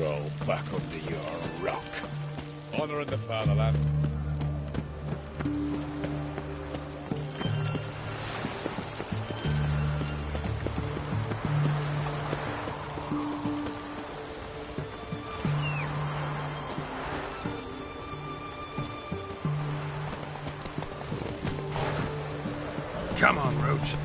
Roll back under your rock. Honouring the fatherland. Come on, Roach.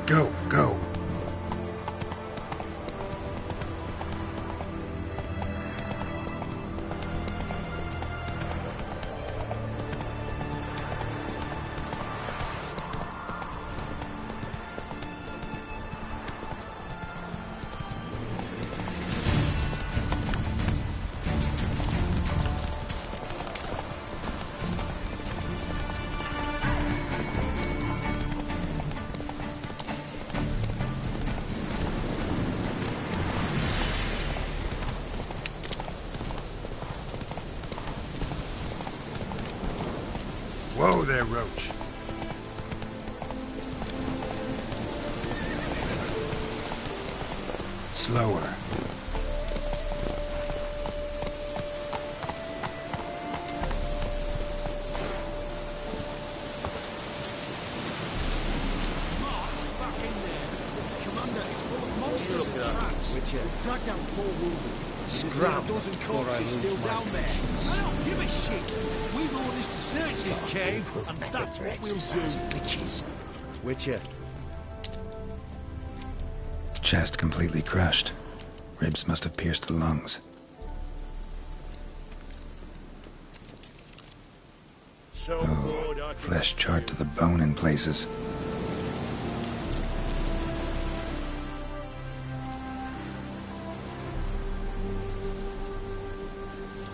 Go, go. Whoa there, Roach. Slower. Dragged down 4 wounded. Scrap. A dozen corpses still down there. I don't give a shit. We've orders to search this cave, and that's what we'll do. Witches. Witcher. Chest completely crushed. Ribs must have pierced the lungs. Flesh charred to the bone in places.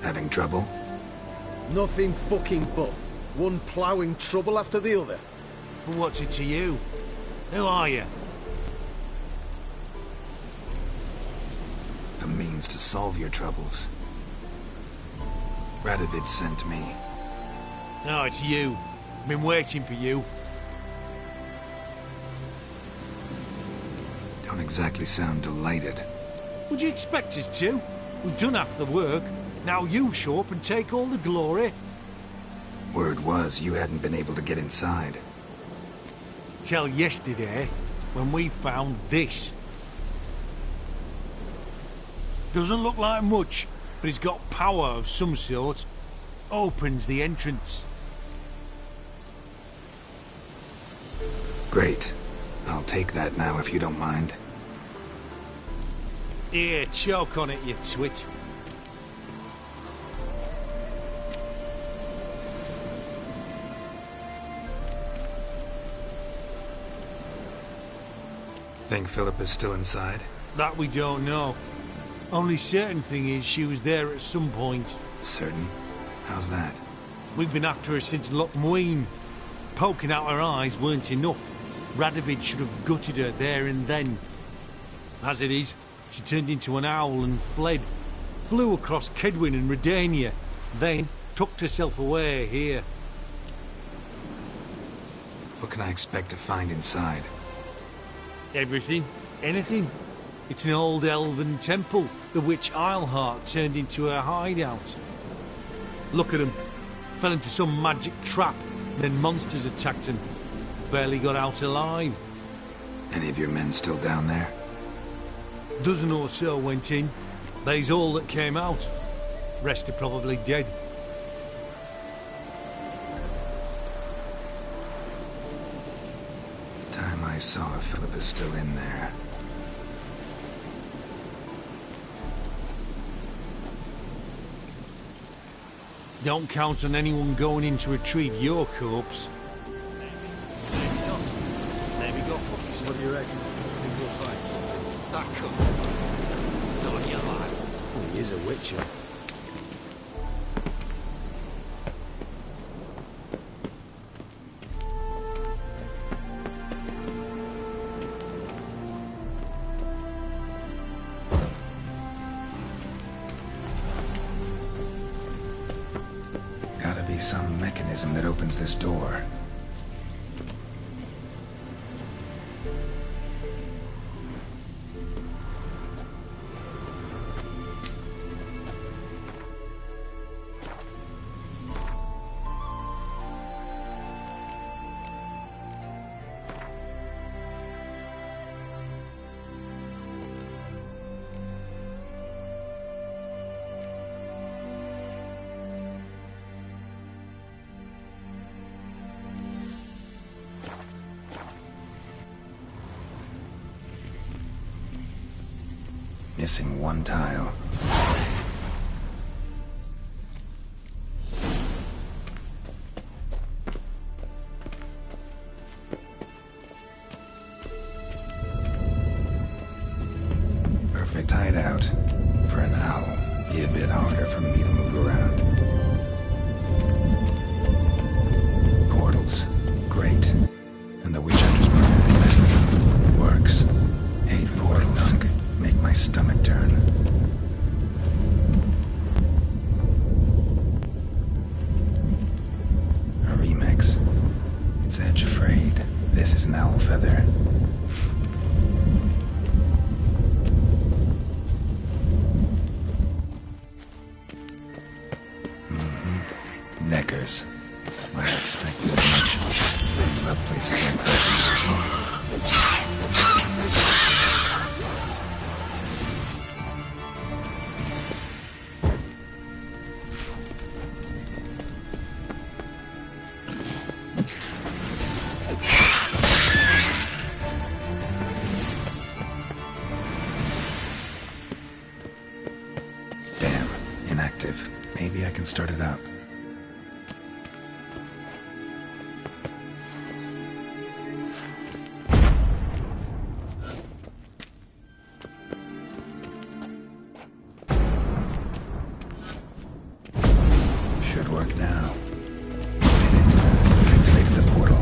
Having trouble? Nothing fucking but. One ploughing trouble after the other. But what's it to you? Who are you? A means to solve your troubles. Radovid sent me. No, it's you. I've been waiting for you. Don't exactly sound delighted. Would you expect us to? We've done half the work. Now you show up and take all the glory. Word was you hadn't been able to get inside. Till yesterday, when we found this. Doesn't look like much, but it's got power of some sort. Opens the entrance. Great. I'll take that now if you don't mind. Here, choke on it, you twit. Think Philip is still inside? That we don't know. Only certain thing is she was there at some point. Certain? How's that? We've been after her since Lochmuin. Poking out her eyes weren't enough. Radovid should have gutted her there and then. As it is, she turned into an owl and fled. Flew across Kedwin and Redania. Then tucked herself away here. What can I expect to find inside? Everything. Anything. It's an old elven temple, the witch Eilhart turned into her hideout. Look at them. Fell into some magic trap, then monsters attacked them. Barely got out alive. Any of your men still down there? Dozen or so went in. They's all that came out. Rest are probably dead. Time I saw if Philip is still in there. Don't count on anyone going in to retrieve your corpse. Maybe not. Maybe go fuck. What do you reckon? Think we'll fight? That could. Not in your life. Oh, he is a witcher. mechanism that opens this door. Missing one tile. Perfect hideout. For an owl. Be a bit harder for me to move around. Portals. Great. And the witch hunter's permanent works. Hate portals. Make my stomach turn. A remix. It's edge afraid. This is an owl feather. Neckers. I expected as much. They love places like this. Damn, inactive. Maybe I can start it up. Should work now. Activated the portal.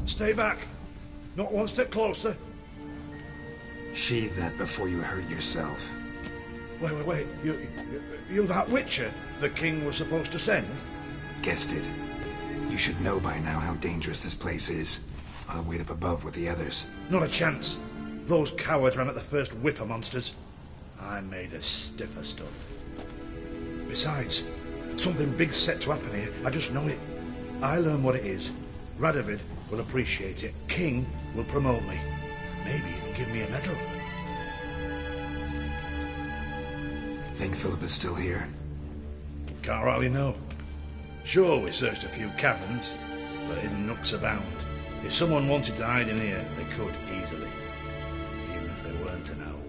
Stay back. Not one step closer. Sheathe that before you hurt yourself. Wait. You that Witcher the king was supposed to send? Guessed it. You should know by now how dangerous this place is. I'll wait up above with the others. Not a chance. Those cowards ran at the first whiff of monsters. I'm made of stiffer stuff. Besides, something big's set to happen here. I just know it. I learn what it is. Radovid will appreciate it. King will promote me. Maybe even give me a medal. Think Philip is still here? Can't rightly know. Sure, we searched a few caverns, but hidden nooks abound. If someone wanted to hide in here, they could easily. Even if they weren't an owl.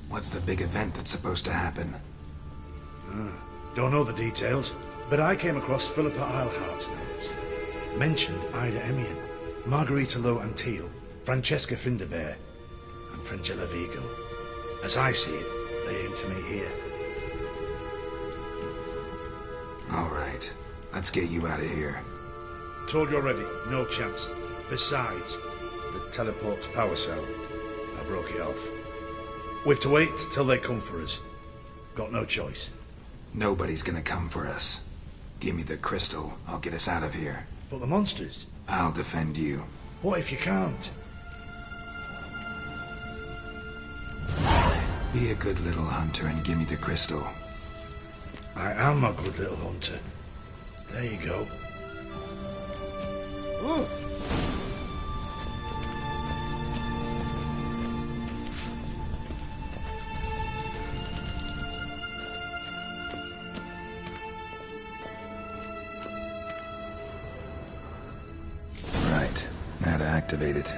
What's the big event that's supposed to happen? Don't know the details, but I came across Philippa Eilhart's notes. Mentioned Ida Emian, Margarita Lo Antille, Francesca Finderbear, and Frangella Vigo. As I see it, they aim to meet here. All right. Let's get you out of here. Told you already, no chance. Besides, the teleport's power cell. I broke it off. We've to wait till they come for us. Got no choice. Nobody's gonna come for us. Give me the crystal. I'll get us out of here. But the monsters? I'll defend you. What if you can't? Be a good little hunter and give me the crystal. I am a good little hunter. There you go. Ooh. Right. Now to activate it.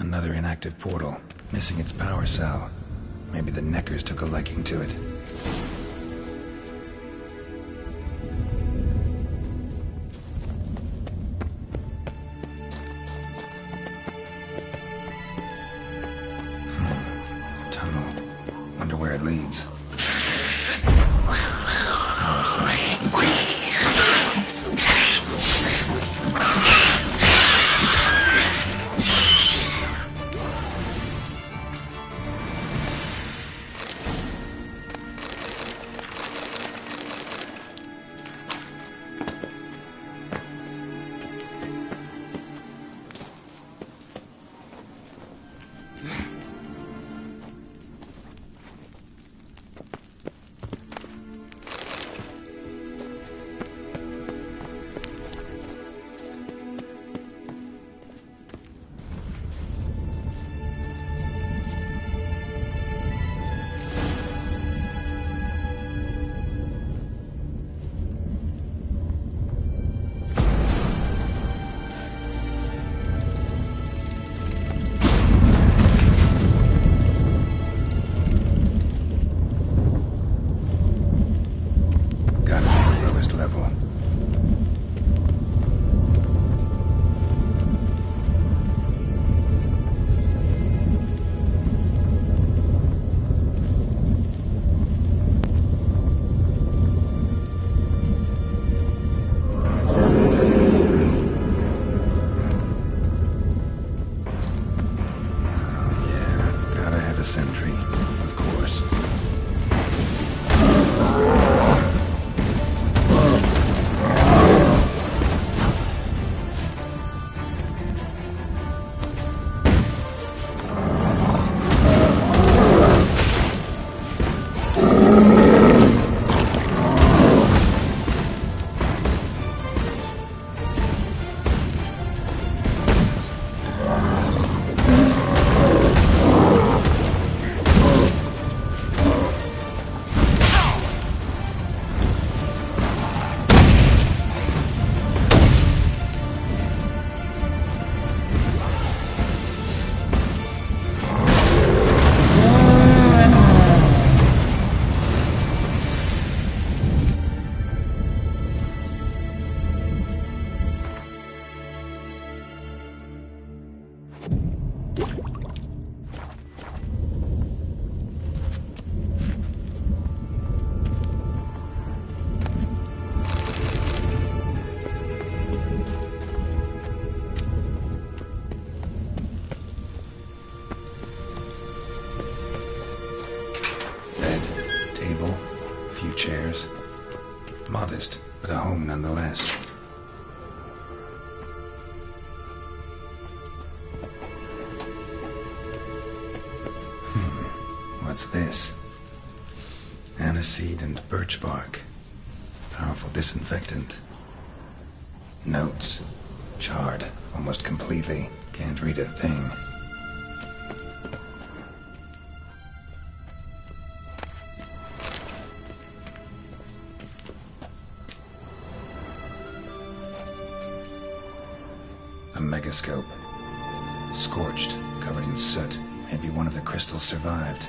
Another inactive portal, missing its power cell. Maybe the Neckers took a liking to it. Tunnel. Wonder where it leads. Power cell. Level. Yeah, gotta have a sentry, of course. Few chairs. Modest, but a home nonetheless. What's this? Aniseed and birch bark. Powerful disinfectant. Notes. Charred, almost completely. Can't read a thing. A megascope. Scorched, covered in soot. Maybe one of the crystals survived.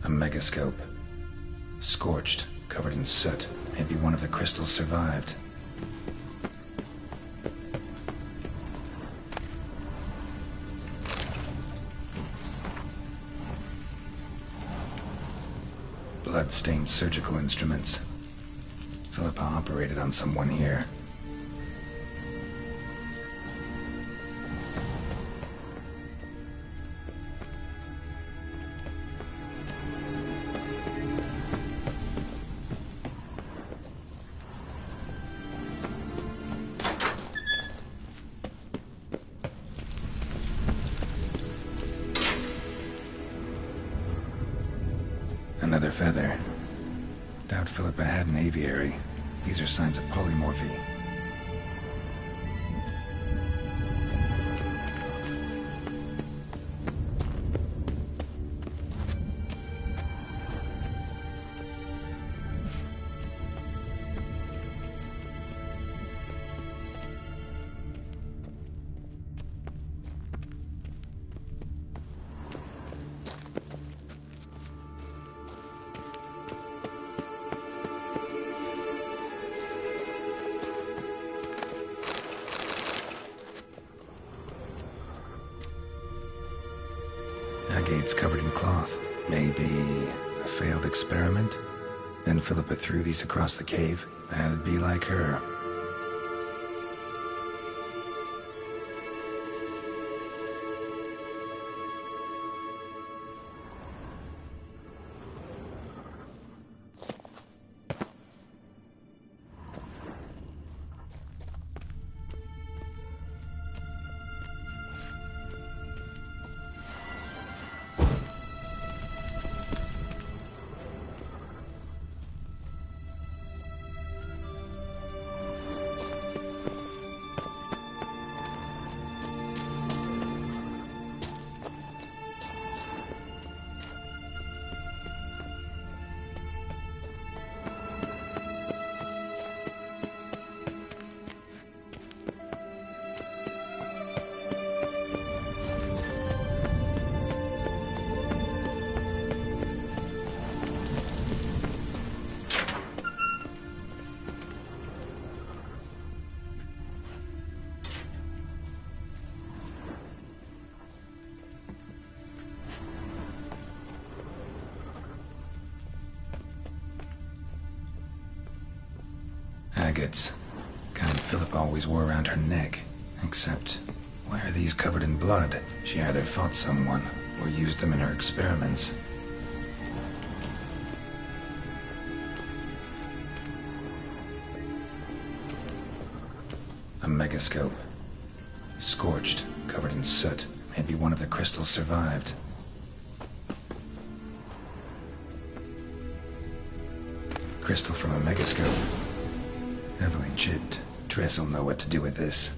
A megascope. Scorched, covered in soot. Maybe one of the crystals survived. Blood-stained surgical instruments. Philippa operated on someone here. Another feather. Doubt Philippa had an aviary. These are signs of polymorphy. gates covered in cloth. Maybe a failed experiment? Then Philippa threw these across the cave? That'd be like her. Agates. Kind Philippa always wore around her neck. Except, why are these covered in blood? She either fought someone, or used them in her experiments. A megascope. Scorched, covered in soot. Maybe one of the crystals survived. Crystal from a megascope. Heavily chipped. Triss will know what to do with this.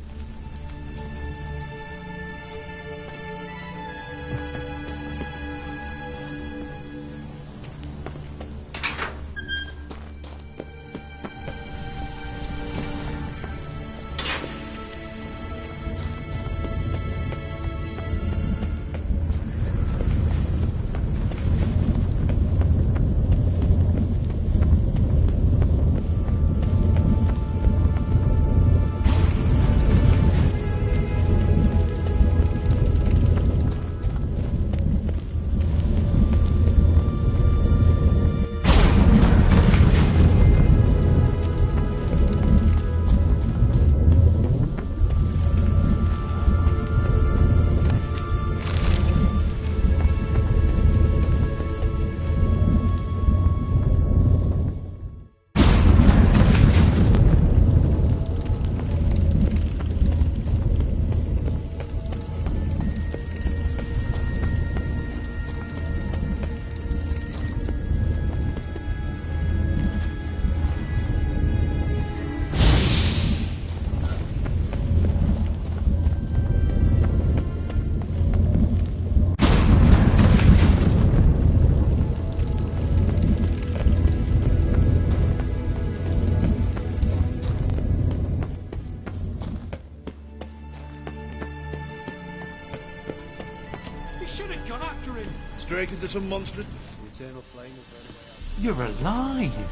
Straight into some monster. The eternal flame will burn away. You're alive!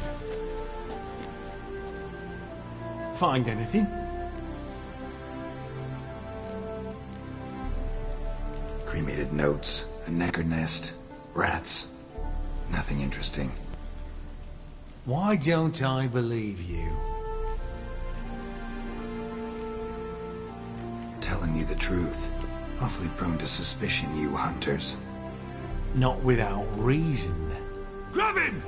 Find anything? Cremated notes, a necker nest, rats. Nothing interesting. Why don't I believe you? Telling you the truth. Awfully prone to suspicion, you hunters. Not without reason. Grab him!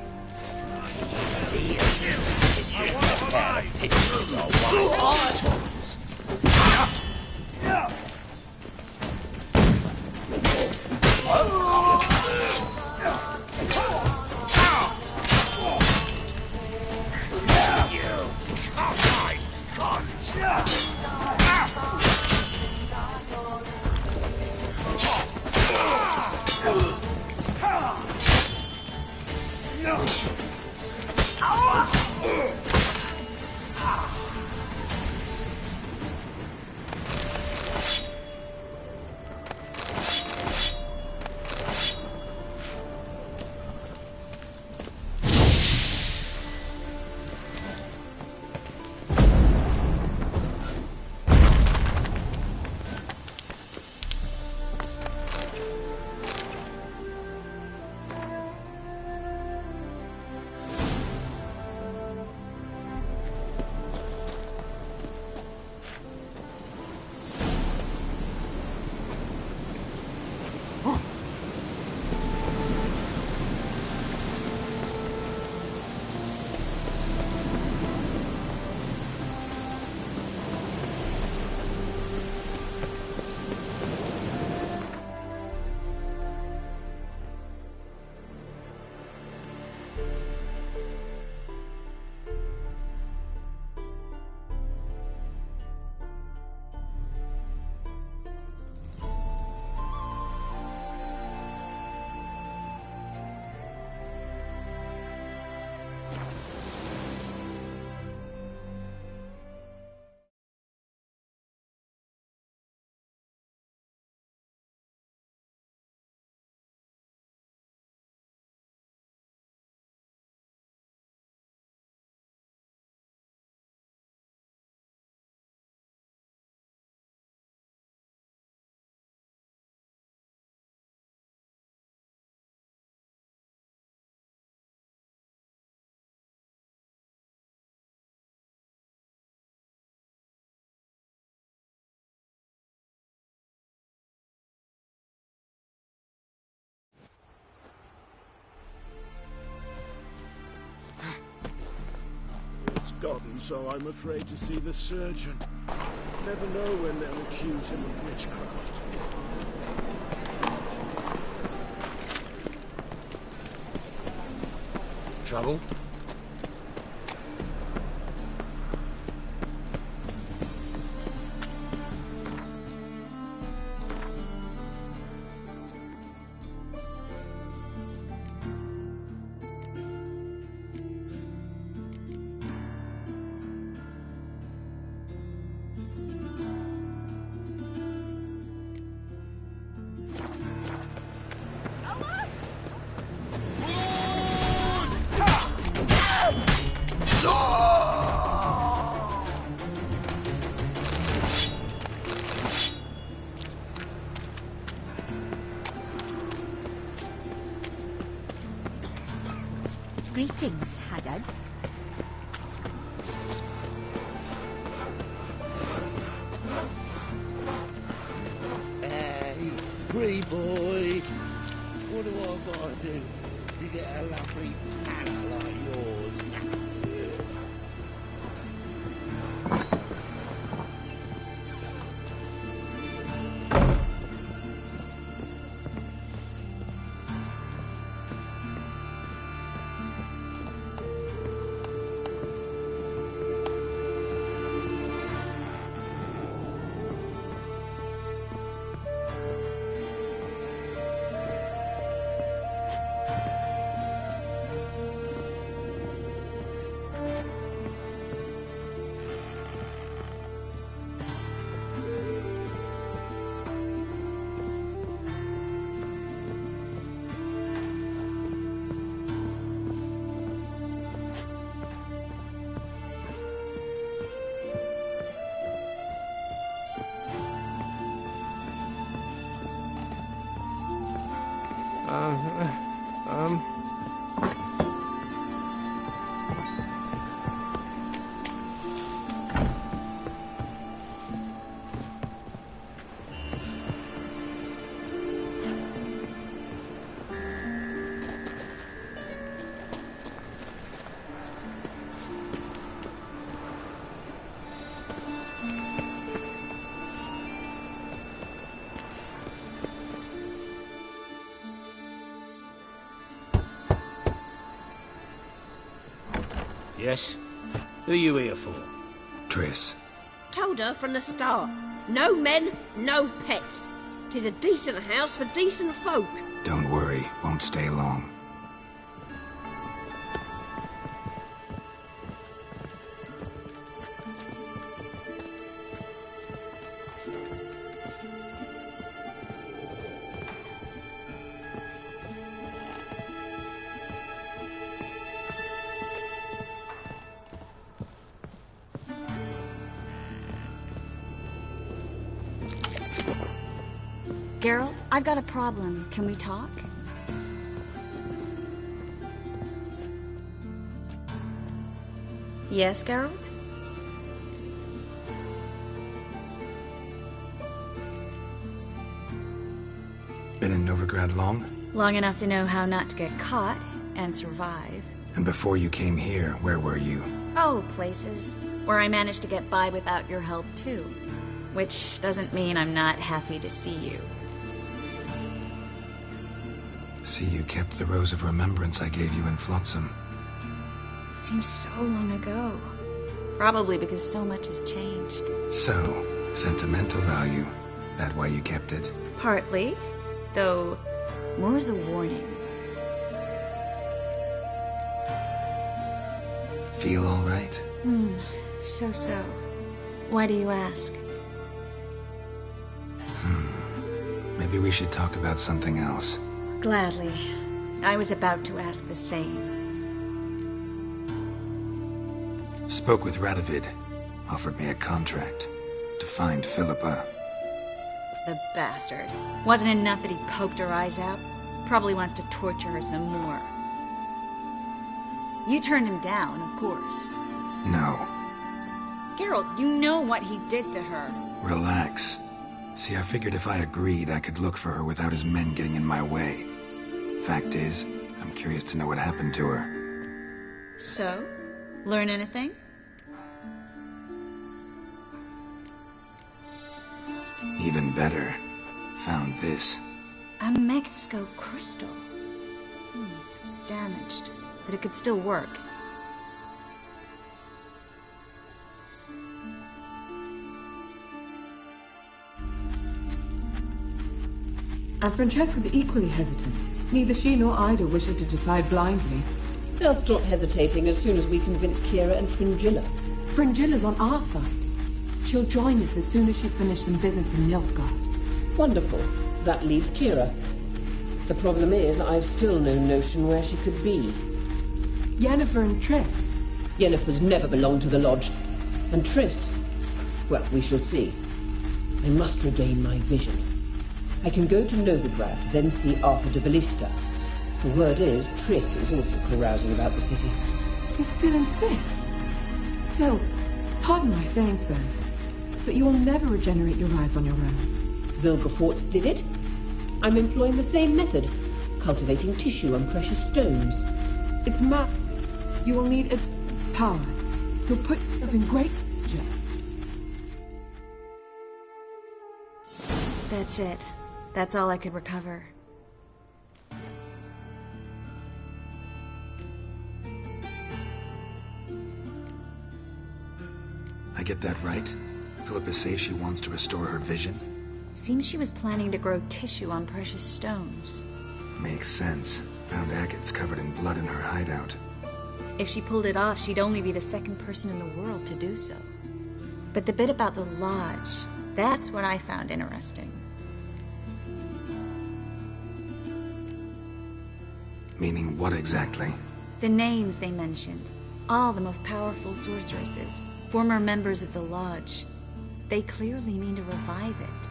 forgotten, so I'm afraid to see the surgeon. Never know when they'll accuse him of witchcraft. Trouble? Greetings, Haggard. Hey, pretty boy. What do I gotta do to get a lovely panna like yours? Yes? Who are you here for? Triss. Told her from the start. No men, no pets. 'Tis a decent house for decent folk. Don't worry, won't stay long. Geralt, I've got a problem. Can we talk? Yes, Geralt? Been in Novigrad long? Long enough to know how not to get caught and survive. And before you came here, where were you? Oh, places where I managed to get by without your help, too. Which doesn't mean I'm not happy to see you. See, you kept the Rose of Remembrance I gave you in Flotsam. Seems so long ago. Probably because so much has changed. So, sentimental value. That why you kept it? Partly, though more as a warning. Feel all right? So. Why do you ask? Maybe we should talk about something else. Gladly. I was about to ask the same. Spoke with Radovid. Offered me a contract. To find Philippa. The bastard. Wasn't enough that he poked her eyes out? Probably wants to torture her some more. You turned him down, of course. No. Geralt, you know what he did to her. Relax. See, I figured if I agreed, I could look for her without his men getting in my way. Fact is, I'm curious to know what happened to her. So? Learn anything? Even better. Found this. A Megascope crystal. It's damaged, but it could still work. And Francesca's equally hesitant. Neither she nor Ida wishes to decide blindly. They'll stop hesitating as soon as we convince Kira and Fringilla. Fringilla's on our side. She'll join us as soon as she's finished some business in Nilfgaard. Wonderful. That leaves Kira. The problem is, I've still no notion where she could be. Yennefer and Triss. Yennefer's never belonged to the Lodge. And Triss? Well, we shall see. I must regain my vision. I can go to Novigrad, then see Arthur de Valista. The word is, Triss is also carousing about the city. You still insist? Phil, pardon my saying so, but you will never regenerate your eyes on your own. Vilgefortz did it. I'm employing the same method, cultivating tissue and precious stones. It's madness. You will need its power. You'll put yourself in great danger. That's it. That's all I could recover. I get that right? Philippa says she wants to restore her vision? Seems she was planning to grow tissue on precious stones. Makes sense. Found agates covered in blood in her hideout. If she pulled it off, she'd only be the second person in the world to do so. But the bit about the Lodge, that's what I found interesting. Meaning what exactly? The names they mentioned. All the most powerful sorceresses, former members of the Lodge. They clearly mean to revive it.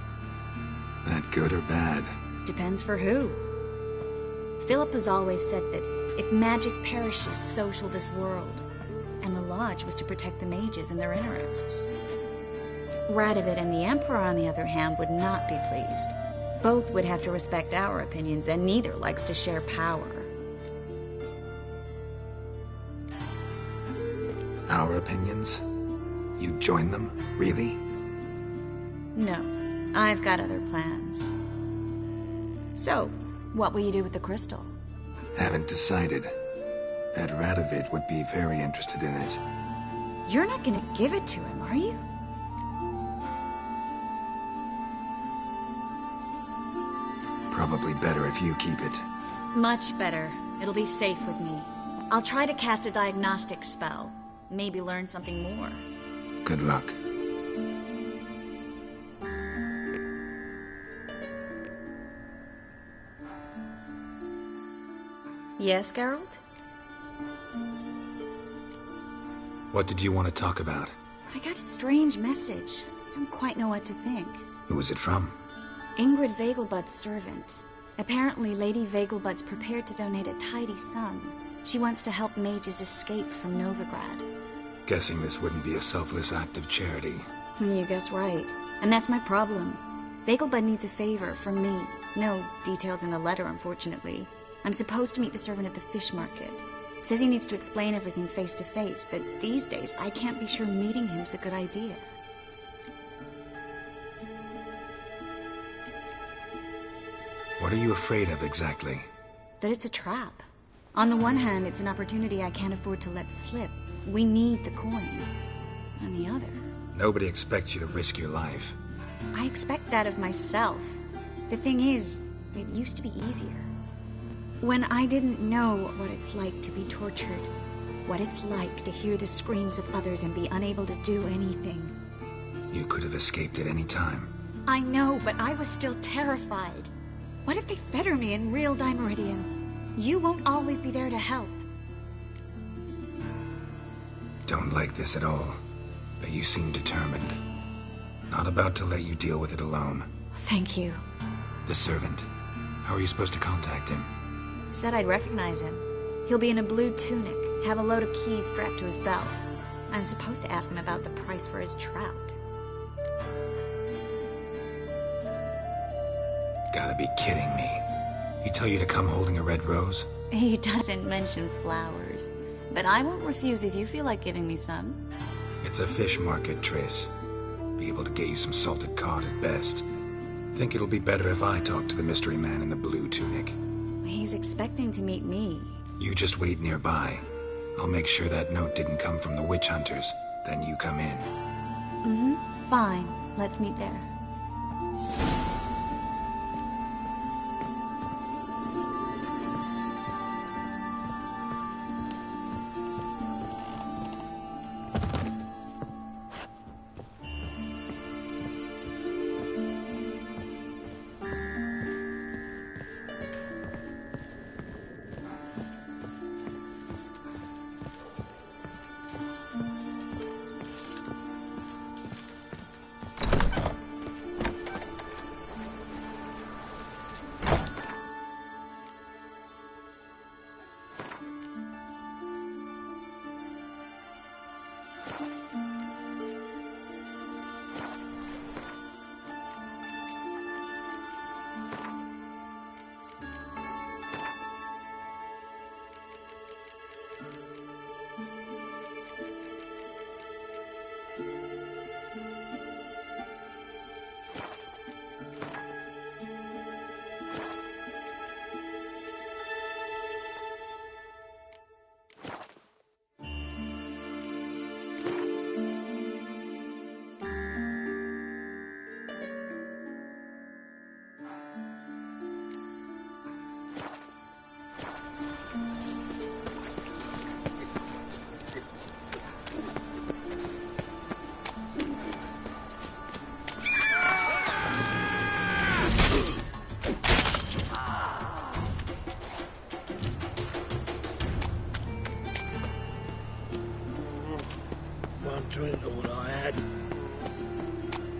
That good or bad? Depends for who. Philip has always said that if magic perishes, so shall this world. And the Lodge was to protect the mages and their interests. Radovid and the Emperor, on the other hand, would not be pleased. Both would have to respect our opinions, and neither likes to share power. Our opinions? You join them? Really? No, I've got other plans. So, what will you do with the crystal? Haven't decided. Bet Radovid would be very interested in it. You're not gonna give it to him, are you? Probably better if you keep it. Much better. It'll be safe with me. I'll try to cast a diagnostic spell. Maybe learn something more. Good luck. Yes, Geralt? What did you want to talk about? I got a strange message. I don't quite know what to think. Who was it from? Ingrid Vegelbud's servant. Apparently, Lady Vegelbud's prepared to donate a tidy sum. She wants to help mages escape from Novigrad. Guessing this wouldn't be a selfless act of charity. You guess right. And that's my problem. Vegelbud needs a favor from me. No details in the letter, unfortunately. I'm supposed to meet the servant at the fish market. Says he needs to explain everything face to face, but these days I can't be sure meeting him's a good idea. What are you afraid of exactly? That it's a trap. On the one hand, it's an opportunity I can't afford to let slip. We need the coin. On the other... Nobody expects you to risk your life. I expect that of myself. The thing is, it used to be easier. When I didn't know what it's like to be tortured, what it's like to hear the screams of others and be unable to do anything. You could have escaped at any time. I know, but I was still terrified. What if they fetter me in real Dimeridium? You won't always be there to help. Don't like this at all, but you seem determined. Not about to let you deal with it alone. Thank you. The servant. How are you supposed to contact him? Said I'd recognize him. He'll be in a blue tunic, have a load of keys strapped to his belt. I'm supposed to ask him about the price for his trout. Gotta be kidding me. He tell you to come holding a red rose? He doesn't mention flowers. But I won't refuse if you feel like giving me some. It's a fish market, Triss. Be able to get you some salted cod at best. Think it'll be better if I talk to the mystery man in the blue tunic. He's expecting to meet me. You just wait nearby. I'll make sure that note didn't come from the witch hunters. Then you come in. Mm-hmm. Fine. Let's meet there. Drink all I had.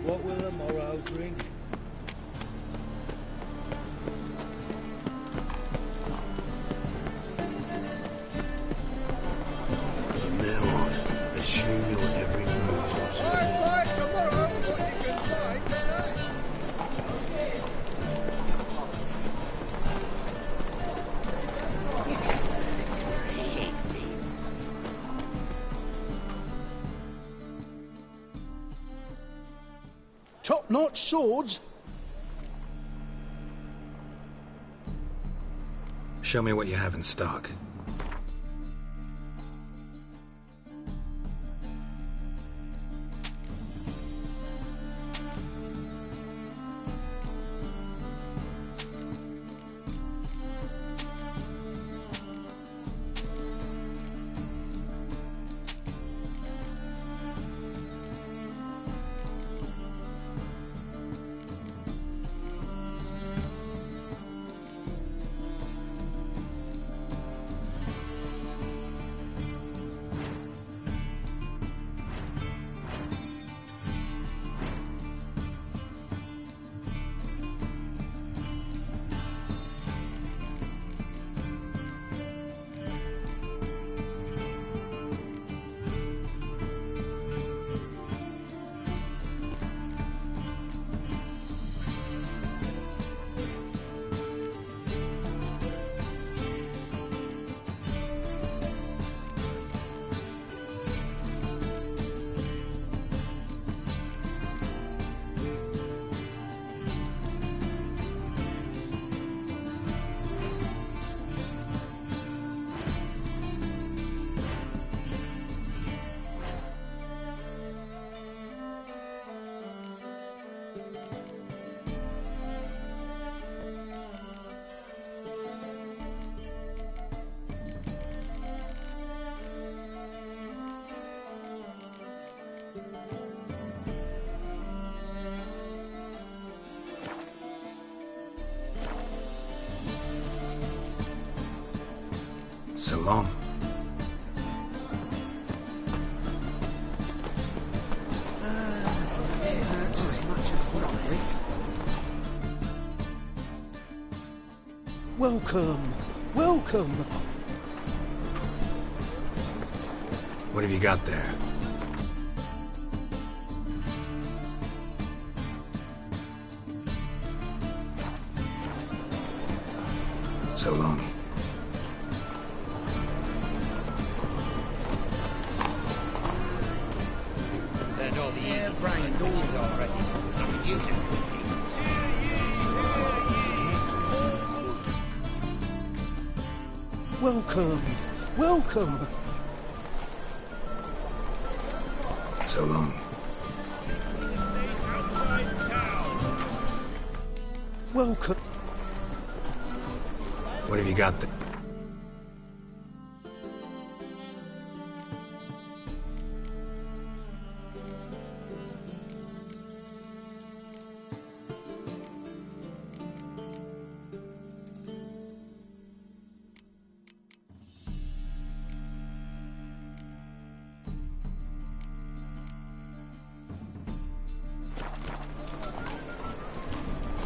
What will the morrow bring? From now on, assume your every move. Find tomorrow what you can find today. Top-notch swords? Show me what you have in stock. So long. Hurts as much as nothing. Welcome. Welcome. What have you got there? So long. They're not the harebrained doors already. I could use a cookie. Welcome. Welcome. So long. Welcome. What have you got there?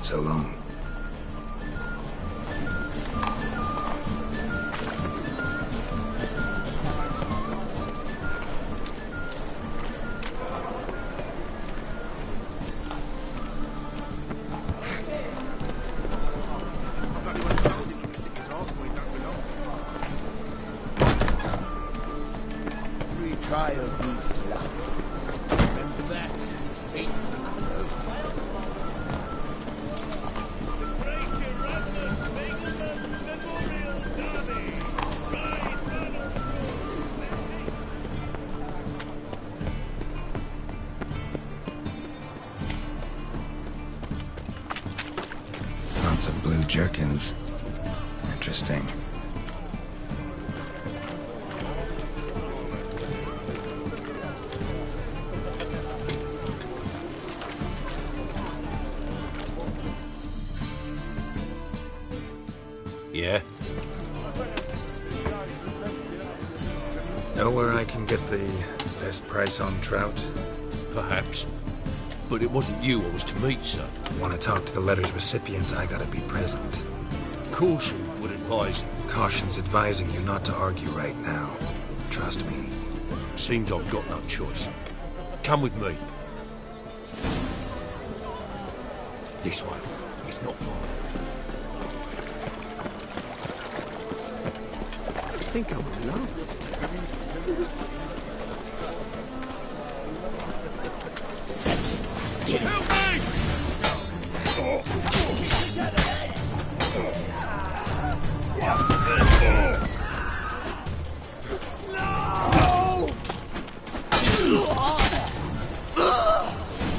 So long. Free trial beats love. Remember that? Lots of blue jerkins. Interesting. Yeah? Know where I can get the best price on trout? Perhaps. But it wasn't you I was to meet, sir. Want to talk to the letter's recipient, I gotta be present. Caution would advise. Caution's advising you not to argue right now. Trust me. Seems I've got no choice. Come with me. This way. It's not far. I think I'm alone. That's it. Get it.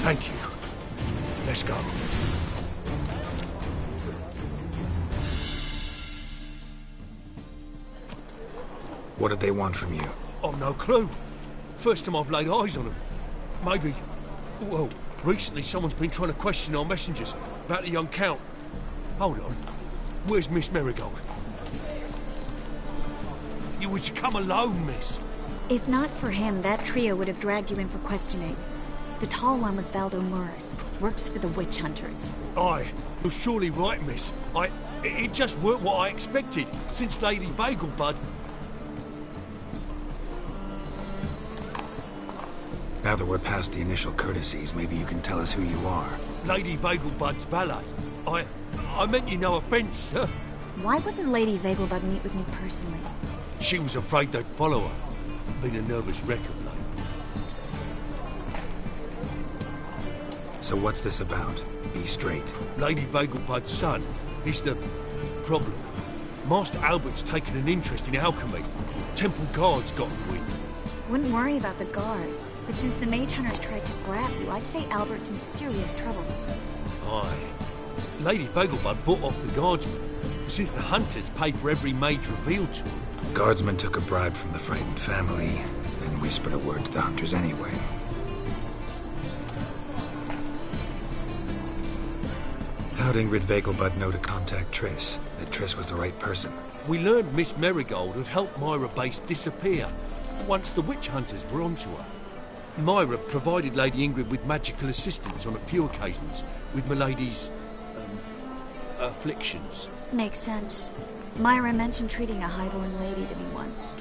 Thank you. Let's go. What did they want from you? I've no clue. First time I've laid eyes on them. Maybe... Well, recently someone's been trying to question our messengers about the young Count. Hold on. Where's Miss Marigold? You would come alone, miss. If not for him, that trio would have dragged you in for questioning. The tall one was Valdo Morris. Works for the witch hunters. Aye. You're surely right, miss. It just weren't what I expected, since Lady Vegelbud... Now that we're past the initial courtesies, maybe you can tell us who you are. Lady Vegelbud's valet. I meant you no offence, sir. Why wouldn't Lady Vegelbud meet with me personally? She was afraid they'd follow her. Been a nervous wreck of late. So what's this about? Be straight. Lady Vegelbud's son. He's the problem. Master Albert's taken an interest in alchemy. Temple Guard's got wind. Wouldn't worry about the guard. But since the mage hunters tried to grab you, I'd say Albert's in serious trouble. Aye. Lady Vegelbud bought off the guardsman, since the hunters paid for every mage revealed to them. Guardsman took a bribe from the frightened family, then whispered a word to the hunters anyway. How'd Ingrid Vegelbud know to contact Triss? That Triss was the right person? We learned Miss Marigold had helped Myra Base disappear once the witch hunters were onto her. Myra provided Lady Ingrid with magical assistance on a few occasions with Milady's... afflictions. Makes sense. Myra mentioned treating a highborn lady to me once.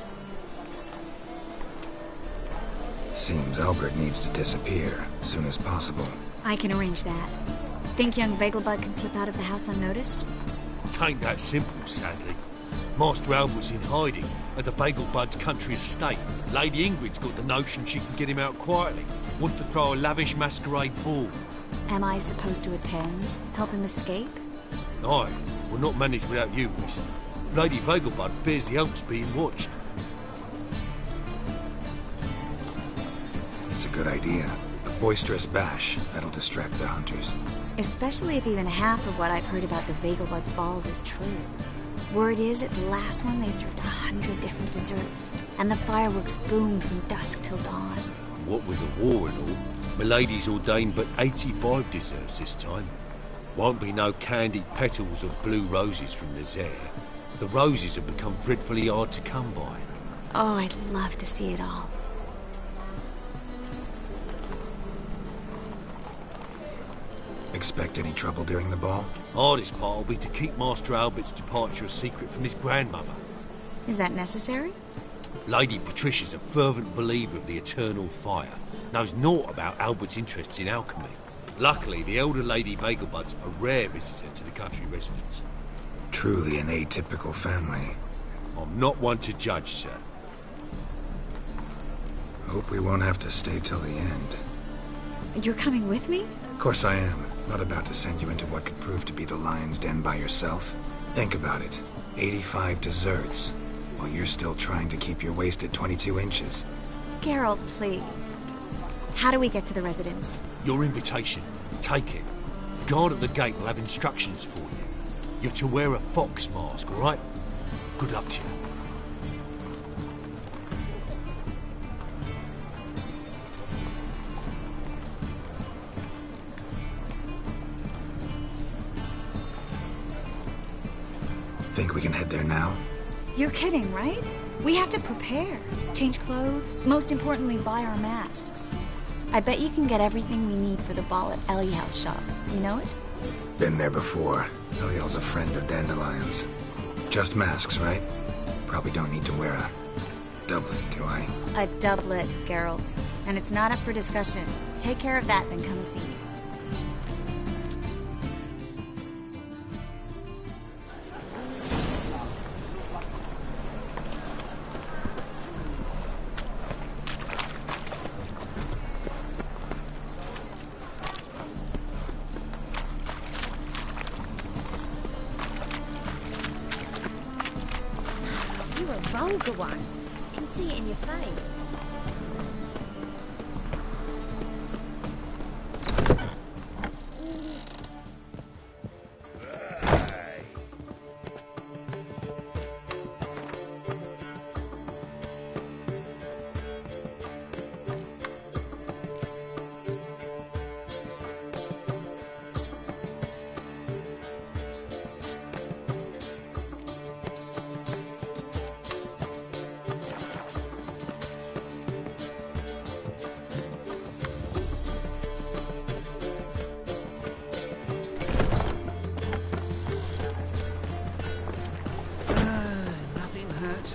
Seems Albert needs to disappear as soon as possible. I can arrange that. Think young Vegelbud can slip out of the house unnoticed? Tain't that simple, sadly. Master Albert's in hiding at the Vegelbud's country estate. Lady Ingrid's got the notion she can get him out quietly. Want to throw a lavish masquerade ball. Am I supposed to attend? Help him escape? Aye, we'll not manage without you, miss. Lady Vegelbud bears the hopes being watched. It's a good idea. A boisterous bash. That'll distract the hunters. Especially if even half of what I've heard about the Vegelbud's balls is true. Word is, at the last one they served 100 different desserts, and the fireworks boomed from dusk till dawn. What with the war and all, Milady's ordained but 85 desserts this time. Won't be no candied petals of blue roses from Nazaire. The roses have become dreadfully hard to come by. Oh, I'd love to see it all. Expect any trouble during the ball? Hardest part will be to keep Master Albert's departure a secret from his grandmother. Is that necessary? Lady Patricia's a fervent believer of the eternal fire. Knows naught about Albert's interests in alchemy. Luckily, the elder Lady Vegelbud's a rare visitor to the country residence. Truly an atypical family. I'm not one to judge, sir. Hope we won't have to stay till the end. You're coming with me? Of course I am. Not about to send you into what could prove to be the lion's den by yourself. Think about it. 85 desserts, while you're still trying to keep your waist at 22 inches. Geralt, please. How do we get to the residence? Your invitation. Take it. Guard at the gate will have instructions for you. You're to wear a fox mask, all right? Good luck to you. Think we can head there now? You're kidding, right? We have to prepare. Change clothes. Most importantly, buy our masks. I bet you can get everything we need for the ball at Eliel's shop. You know it? Been there before. Eliel's a friend of Dandelion's. Just masks, right? Probably don't need to wear a doublet, do I? A doublet, Geralt. And it's not up for discussion. Take care of that, then come and see me. You're a vulgar one. I can see it in your face.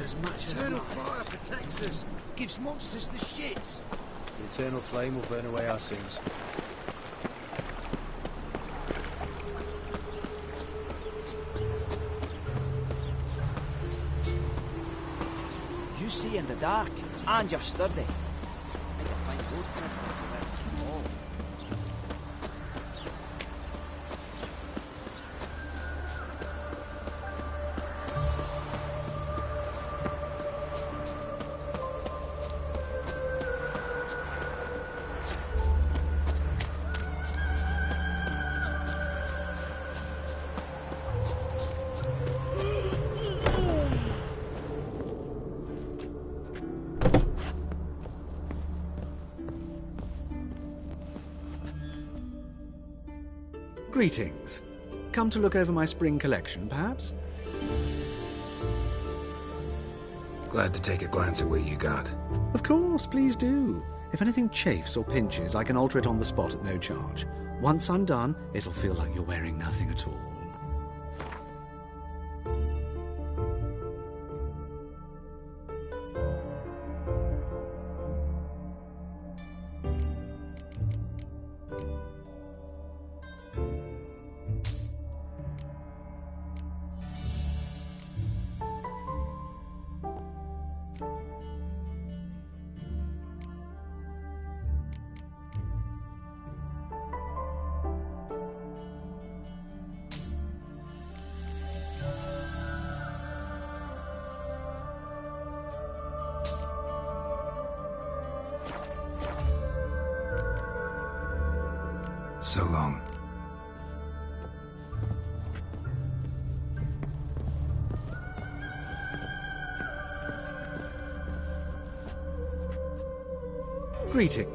As much Eternal as fire protects us. Gives monsters the shits. The eternal flame will burn away our sins. you see in the dark, and you're sturdy. I can find goats in a country where it's small. Greetings. Come to look over my spring collection, perhaps? Glad to take a glance at what you got. Of course, please do. If anything chafes or pinches, I can alter it on the spot at no charge. Once I'm done, it'll feel like you're wearing nothing at all. So long. Greeting.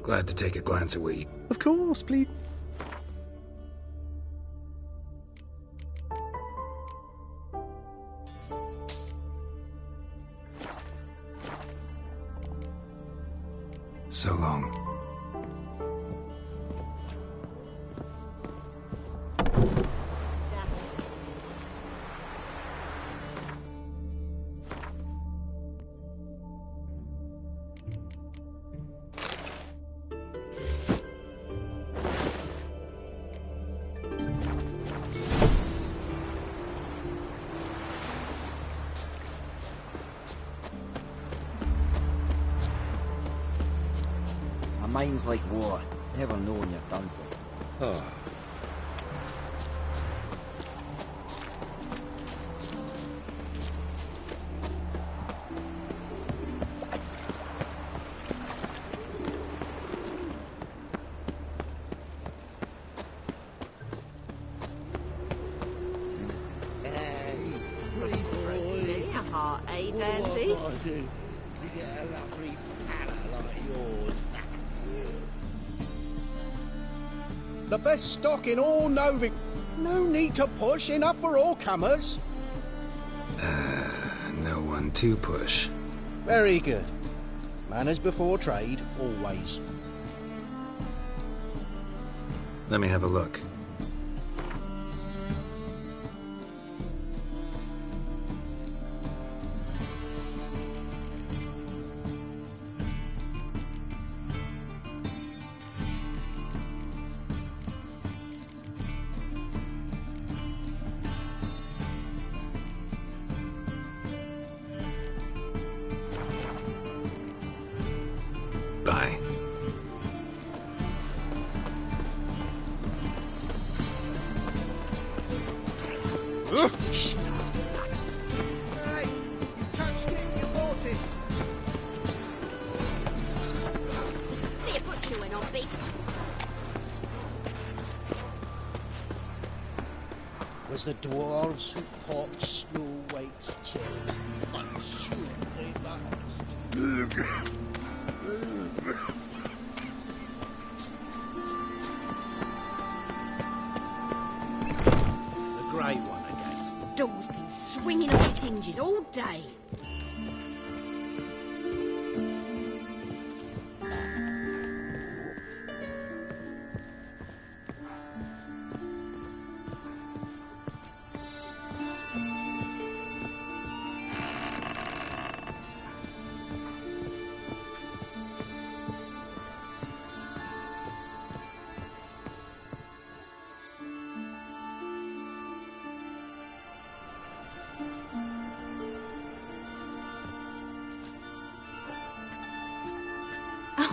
Glad to take a glance at what you... Of course, please. So long. Mind's like water, never know when you're done for. Oh. Hey, pretty boy. A heart, eh, What Dandy? do I gotta do to get a lovely palla like yours? The best stock in all Novic. No need to push, enough for all comers. No one to push. Very good. Manners before trade, always. Let me have a look. Bye. Hey, you touched it, you bought it. Here, put you in on, Big. Was the dwarves who popped Snow White's cherry unsurely that The grey one again. Door's been swinging on its hinges all day.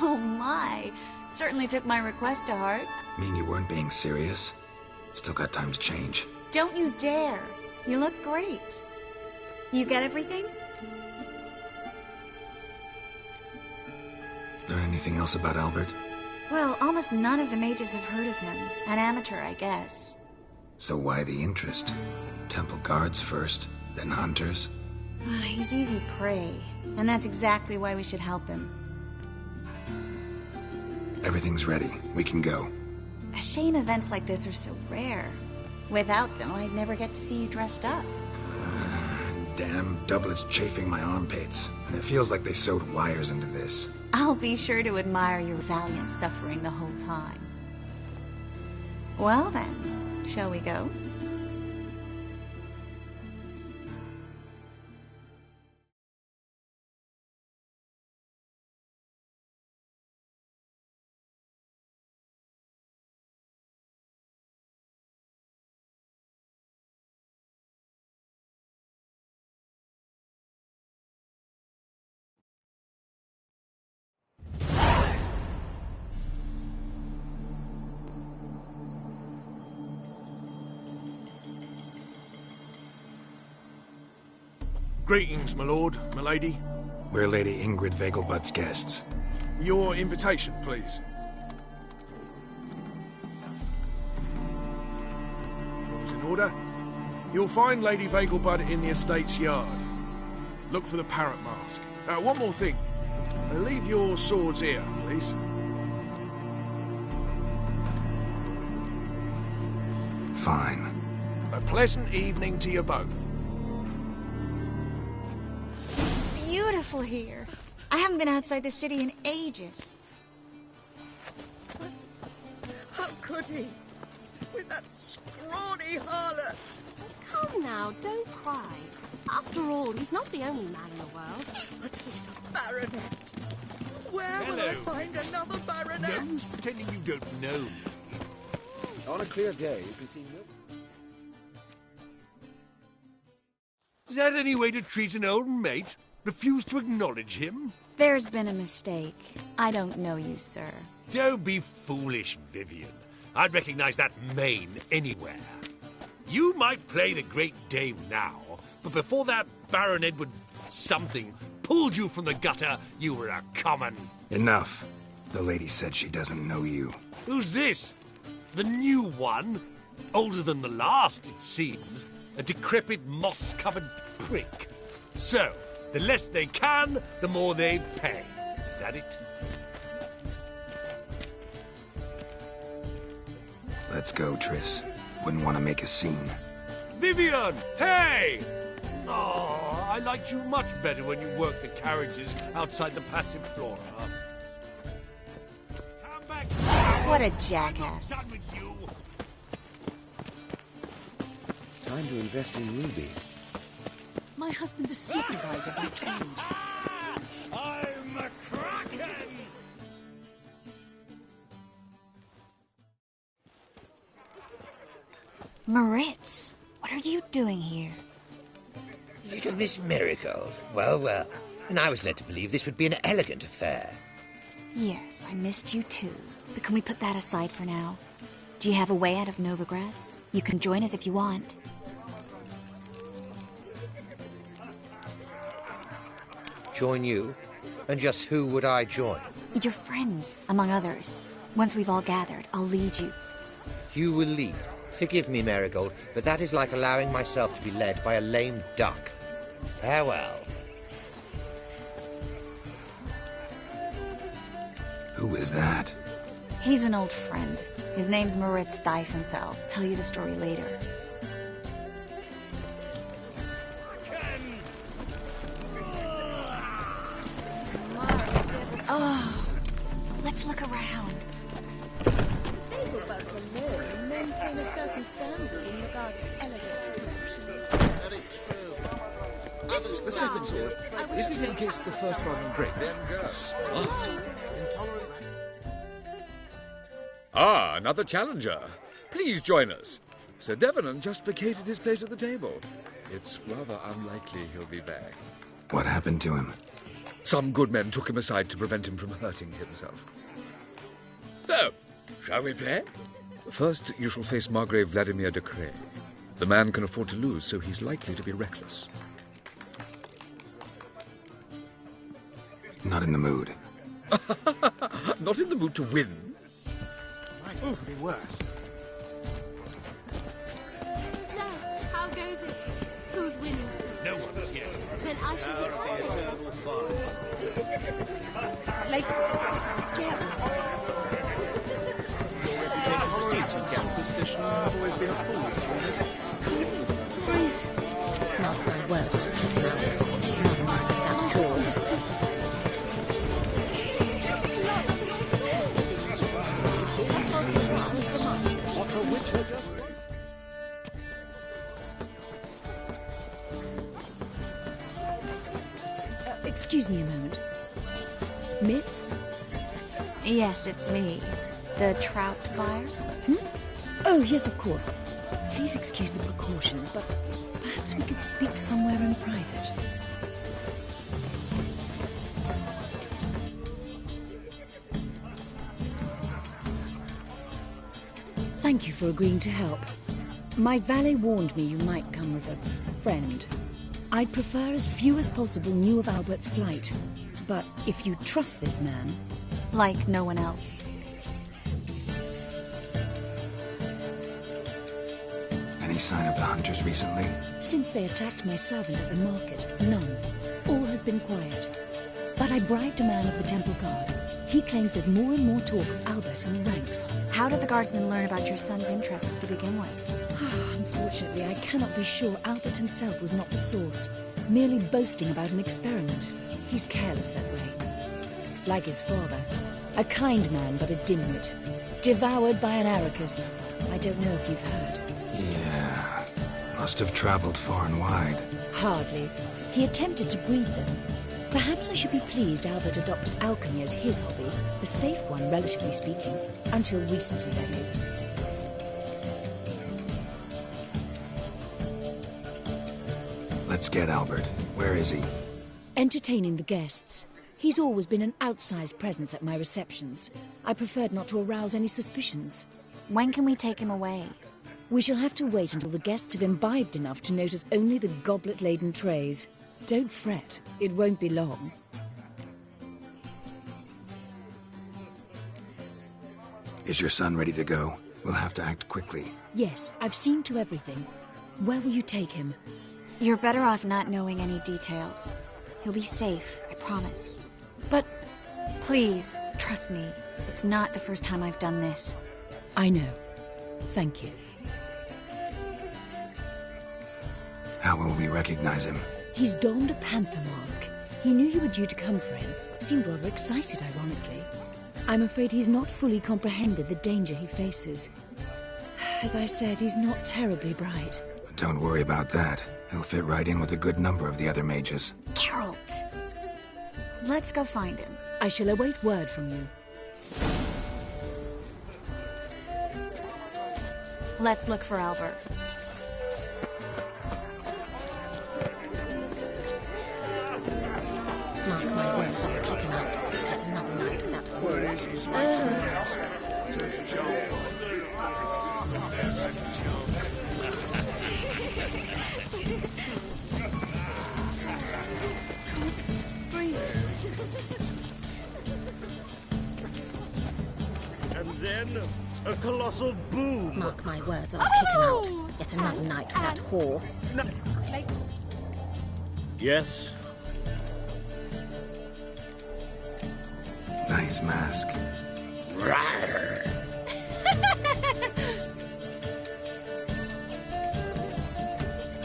Oh my. Certainly took my request to heart. Mean you weren't being serious? Still got time to change. Don't you dare. You look great. You get everything? Learn anything else about Albert? Well, almost none of the mages have heard of him. An amateur, I guess. So why the interest? Temple guards first, then hunters? He's easy prey, and that's exactly why we should help him. Everything's ready. We can go. A shame events like this are so rare. Without them, I'd never get to see you dressed up. Damn doublets chafing my armpits, and it feels like they sewed wires into this. I'll be sure to admire your valiant suffering the whole time. Well then, shall we go? Greetings, my lord, my lady. We're Lady Ingrid Vegelbud's guests. Your invitation, please. Hilda. You'll find Lady Vegelbud in the estate's yard. Look for the parrot mask. One more thing. Leave your swords here, please. Fine. A pleasant evening to you both. It's beautiful here. I haven't been outside the city in ages. How could he? With that scrawny harlot! Come now, don't cry. After all, he's not the only man in the world. But he's a baronet. Where will I find another baronet? No use pretending you don't know. On a clear day, you can see no... Is that any way to treat an old mate? Refuse to acknowledge him? There's been a mistake. I don't know you, sir. Don't be foolish, Vivian. I'd recognize that mane anywhere. You might play the Great Dame now, but before that Baron Edward something pulled you from the gutter, you were a common... Enough. The lady said she doesn't know you. Who's this? The new one? Older than the last, it seems. A decrepit, moss-covered prick. So, the less they can, the more they pay. Is that it? Let's go, Triss. Wouldn't want to make a scene. Vivian! Hey! Oh, I liked you much better when you worked the carriages outside the passive flora. Come back! What a jackass. I'm done with you. Time to invest in rubies. My husband's a supervisor by trade. I'm a kraken! Moritz, what are you doing here? Little Miss Marigold. Well, well. And I was led to believe this would be an elegant affair. Yes, I missed you too. But can we put that aside for now? Do you have a way out of Novigrad? You can join us if you want. Join you? And just who would I join? Your friends, among others. Once we've all gathered, I'll lead you. You will lead. Forgive me, Marigold, but that is like allowing myself to be led by a lame duck. Farewell. Who is that? He's an old friend. His name's Moritz Diefenthal. Tell you the story later. Oh, let's look around. Vegelbuds alone maintain a certain standard in regard to elegant receptions. Very true. This is The second sword. Is it in case the first one breaks? Smart. Intolerance. Ah, another challenger. Please join us. Sir Devenant just vacated his place at the table. It's rather unlikely he'll be back. What happened to him? Some good men took him aside to prevent him from hurting himself. So, shall we play? First, you shall face Margrave Vladimir de Cray. The man can afford to lose, so he's likely to be reckless. Not in the mood. Not in the mood to win? Might be worse. So, how goes it? Who's winning? No one's yet. Then I shall retire. Like Superstition have always been a fool through Breathe. Mark my words. It's not my husband is supervisor. What the Witcher just... Excuse me a moment. Miss? Yes, it's me. The trout buyer? Oh, yes, of course. Please excuse the precautions, but perhaps we could speak somewhere in private. Thank you for agreeing to help. My valet warned me you might come with a friend. I'd prefer as few as possible knew of Albert's flight. But if you trust this man... Like no one else. Any sign of the hunters recently? Since they attacked my servant at the market, none. All has been quiet. But I bribed a man of the Temple Guard. He claims there's more and more talk of Albert in the ranks. How did the guardsmen learn about your son's interests to begin with? Unfortunately, I cannot be sure Albert himself was not the source, merely boasting about an experiment. He's careless that way. Like his father. A kind man, but a dimwit. Devoured by an Arrakis. I don't know if you've heard. Yeah. Must have traveled far and wide. Hardly. He attempted to breed them. Perhaps I should be pleased Albert adopted alchemy as his hobby. A safe one, relatively speaking. Until recently, that is. Let's get Albert. Where is he? Entertaining the guests. He's always been an outsized presence at my receptions. I preferred not to arouse any suspicions. When can we take him away? We shall have to wait until the guests have imbibed enough to notice only the goblet-laden trays. Don't fret. It won't be long. Is your son ready to go? We'll have to act quickly. Yes, I've seen to everything. Where will you take him? You're better off not knowing any details. He'll be safe, I promise. But... Please, trust me. It's not the first time I've done this. I know. Thank you. How will we recognize him? He's donned a panther mask. He knew you were due to come for him. Seemed rather excited, ironically. I'm afraid he's not fully comprehended the danger he faces. As I said, he's not terribly bright. Don't worry about that. He'll fit right in with a good number of the other mages. Geralt! Let's go find him. I shall await word from you. Let's look for Albert. Mark my words, I'll kick him out. That's another night without Where is his mates? Turn to John. Their second chance. And then a colossal boom. Mark my words, I'll kick him out. Yet another night without whore. Yes? Nice mask. Rawr.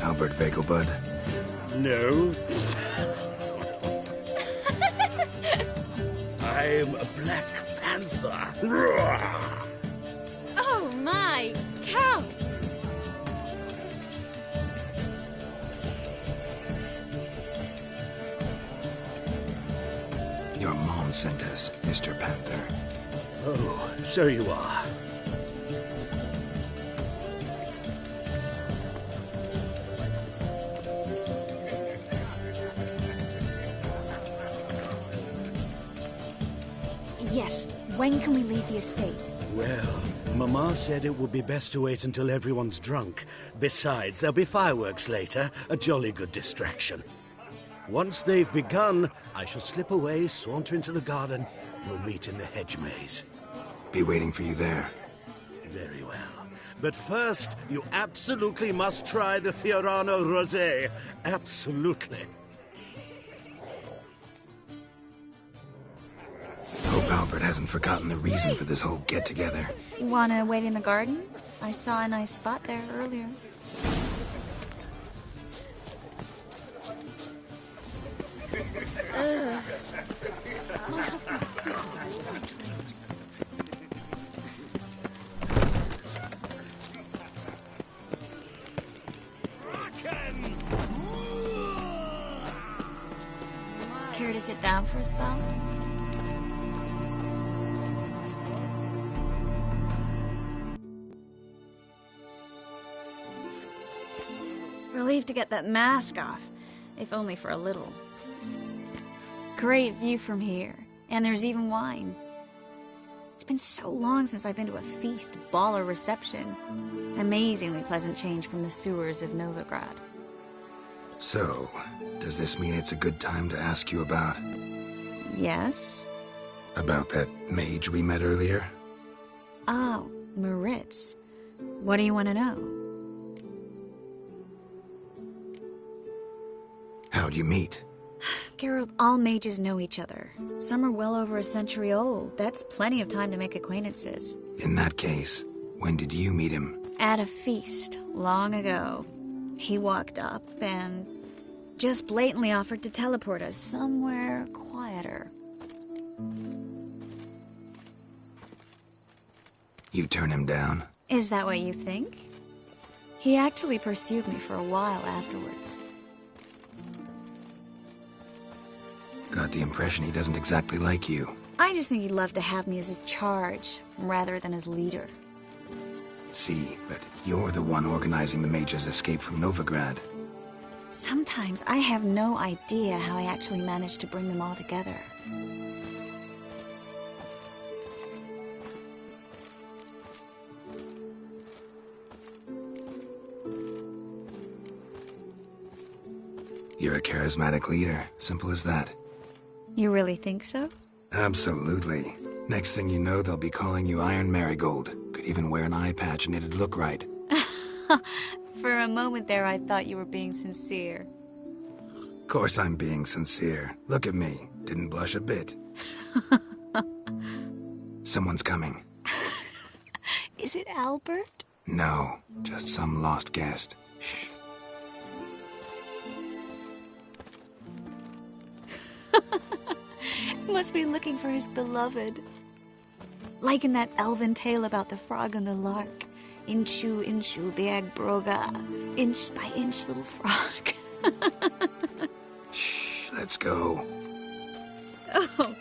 Albert Vegelbud? No. I'm a Black Panther. Rawr. Oh my, Count! Your mom sent us, Mr. Panther. Oh, so you are. Yes, when can we leave the estate? Well, Mama said it would be best to wait until everyone's drunk. Besides, there'll be fireworks later, a jolly good distraction. Once they've begun, I shall slip away, saunter into the garden. We'll meet in the hedge maze. Be waiting for you there. Very well. But first, you absolutely must try the Fiorano Rosé. Absolutely. Hope Albert hasn't forgotten the reason for this whole get-together. Wanna wait in the garden? I saw a nice spot there earlier. My husband's a supervisor by trade. Care to sit down for a spell? Relieved to get that mask off, if only for a little. Great view from here, and there's even wine. It's been so long since I've been to a feast, ball, or reception. Amazingly pleasant change from the sewers of Novigrad. So, does this mean it's a good time to ask you about... Yes? About that mage we met earlier? Oh, Moritz. What do you want to know? How'd you meet? Geralt, all mages know each other. Some are well over a century old. That's plenty of time to make acquaintances. In that case, when did you meet him? At a feast, long ago. He walked up and just blatantly offered to teleport us somewhere quieter. You turn him down? Is that what you think? He actually pursued me for a while afterwards. Got the impression he doesn't exactly like you. I just think he'd love to have me as his charge, rather than his leader. See, but you're the one organizing the mage's escape from Novigrad. Sometimes I have no idea how I actually managed to bring them all together. You're a charismatic leader. Simple as that. You really think so? Absolutely. Next thing you know, they'll be calling you Iron Marigold. Could even wear an eye patch and it'd look right. For a moment there, I thought you were being sincere. Of course I'm being sincere. Look at me. Didn't blush a bit. Someone's coming. Is it Albert? No, just some lost guest. Shh. Must be looking for his beloved. Like in that elven tale about the frog and the lark. Inchu, inchu, biag broga. Inch by inch, little frog. Shh, let's go. Oh.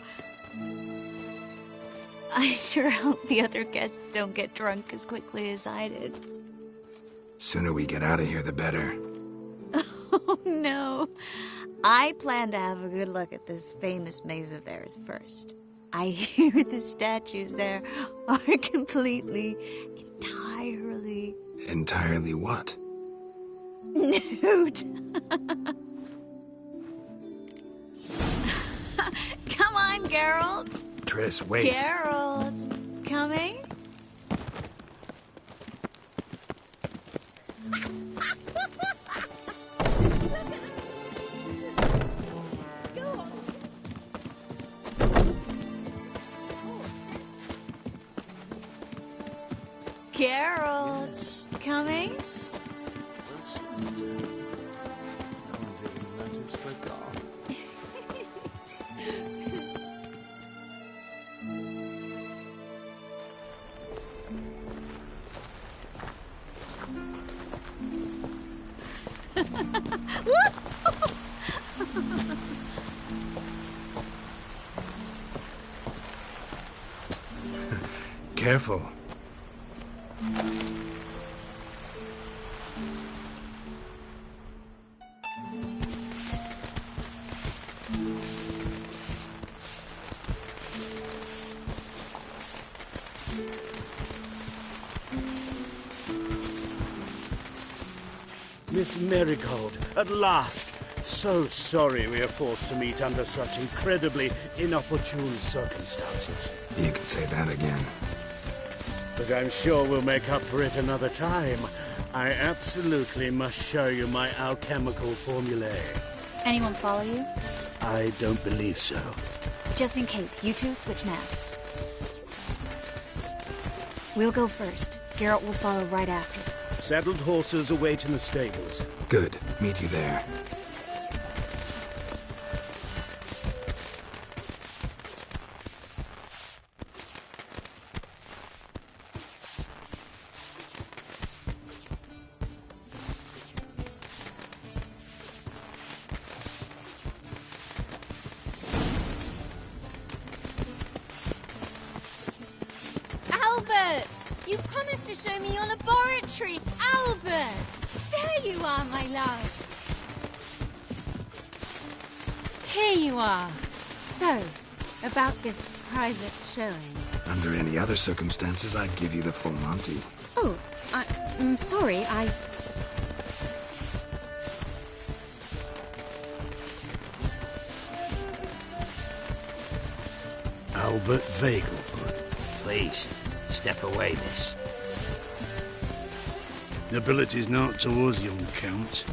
I sure hope the other guests don't get drunk as quickly as I did. Sooner we get out of here, the better. Oh, no. I plan to have a good look at this famous maze of theirs first. I hear the statues there are completely, entirely... Entirely what? Nude. Come on, Geralt. Triss, wait. Geralt. Coming? Geralt, coming? Careful. Miss Marigold, at last! So sorry we are forced to meet under such incredibly inopportune circumstances. You can say that again. But I'm sure we'll make up for it another time. I absolutely must show you my alchemical formulae. Anyone follow you? I don't believe so. Just in case, you two switch masks. We'll go first. Geralt will follow right after. Saddled horses await in the stables. Good. Meet you there. Albert! You promised to show me your laboratory! Albert! There you are, my love! Here you are. So, about this private showing. Under any other circumstances, I'd give you the full Monty. Oh, I'm sorry, Albert Vegelbud. Please, step away, miss. Nobility's not to us, young Count.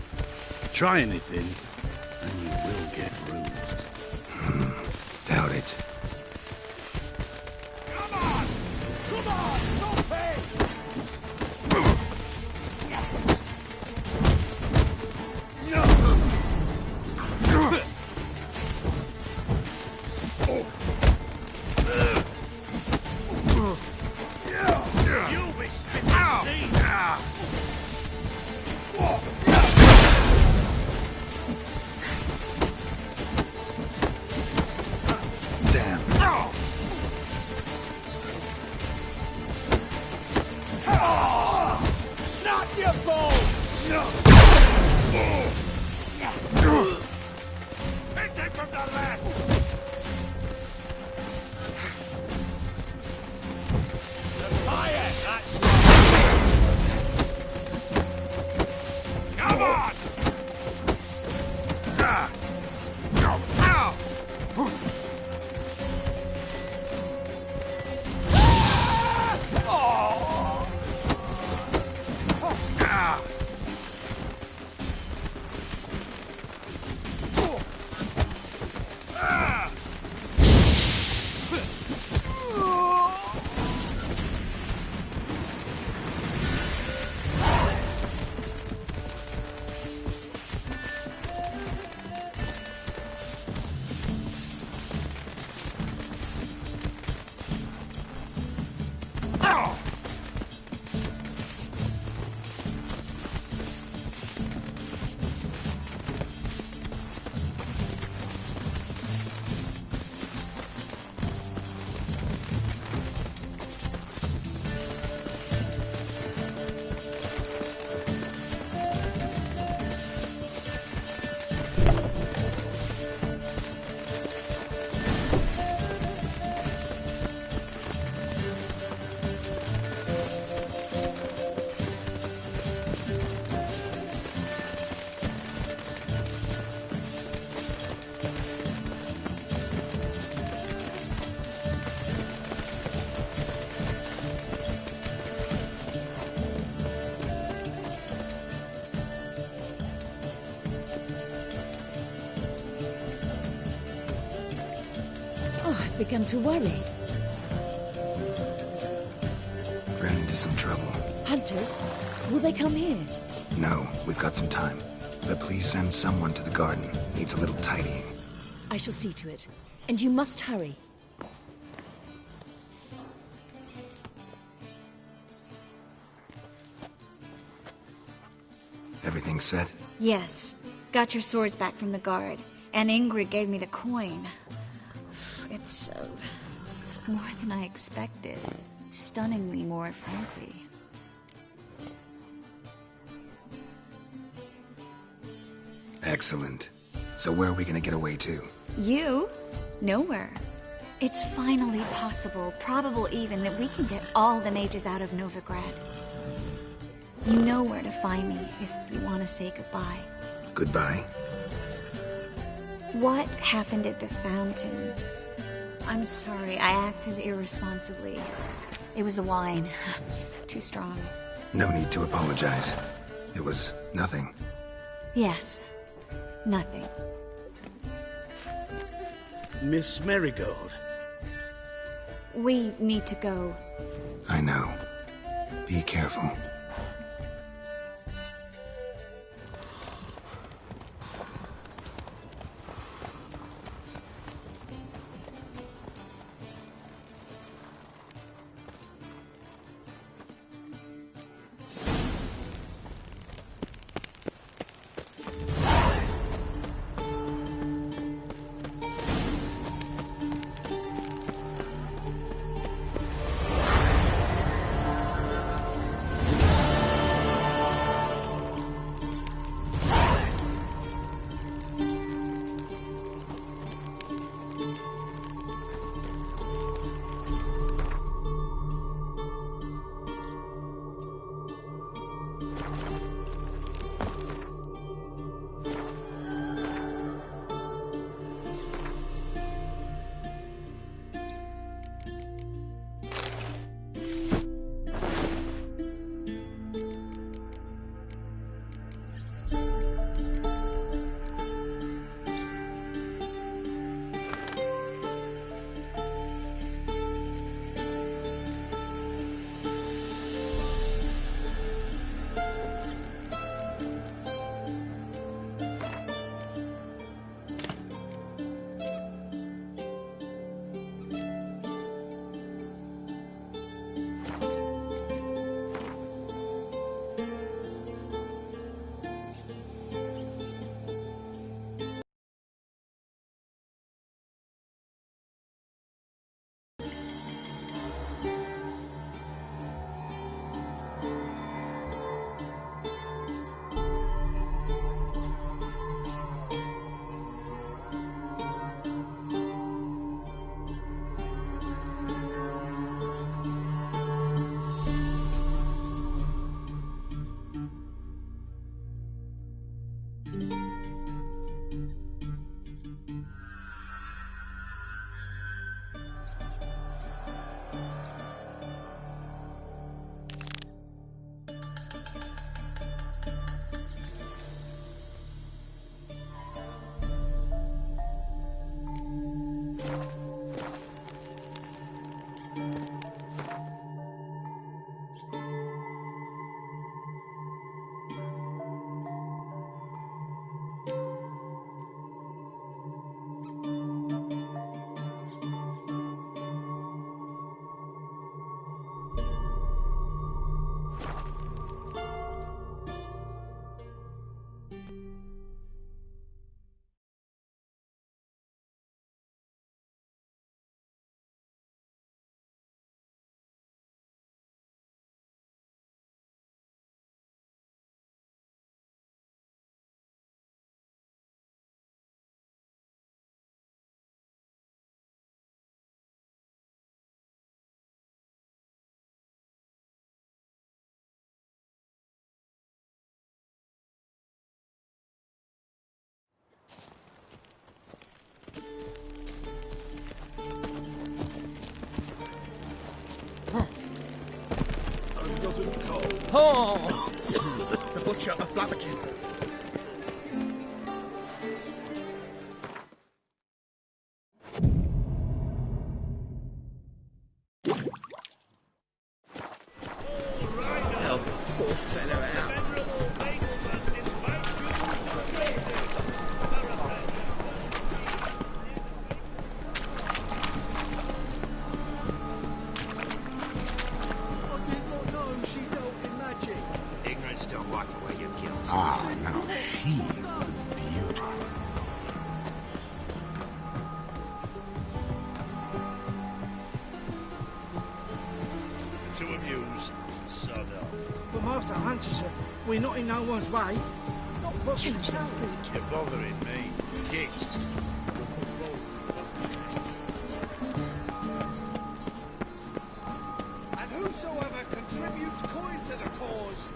Try anything, and you Begun to worry. Ran into some trouble. Hunters? Will they come here? No, we've got some time. But please send someone to the garden. Needs a little tidying. I shall see to it. And you must hurry. Everything set? Yes. Got your swords back from the guard. And Ingrid gave me the coin. It's more than I expected. Stunningly more, frankly. Excellent. So where are we gonna get away to? You? Nowhere. It's finally possible, probable even, that we can get all the mages out of Novigrad. You know where to find me if you want to say goodbye. Goodbye? What happened at the fountain? I'm sorry, I acted irresponsibly. It was the wine. Too strong. No need to apologize. It was nothing. Yes. Nothing. Miss Marigold. We need to go. I know. Be careful. Oh! The Butcher of Blaviken. Help a poor fellow out. Ignorance don't wipe away your guilt. Ah, now she was a beauty. The two of yous, sod off. But Master Hunter, sir, we're not in no one's way. Not Change that freak. You're bothering me. Git. And whosoever contributes coin to the cause,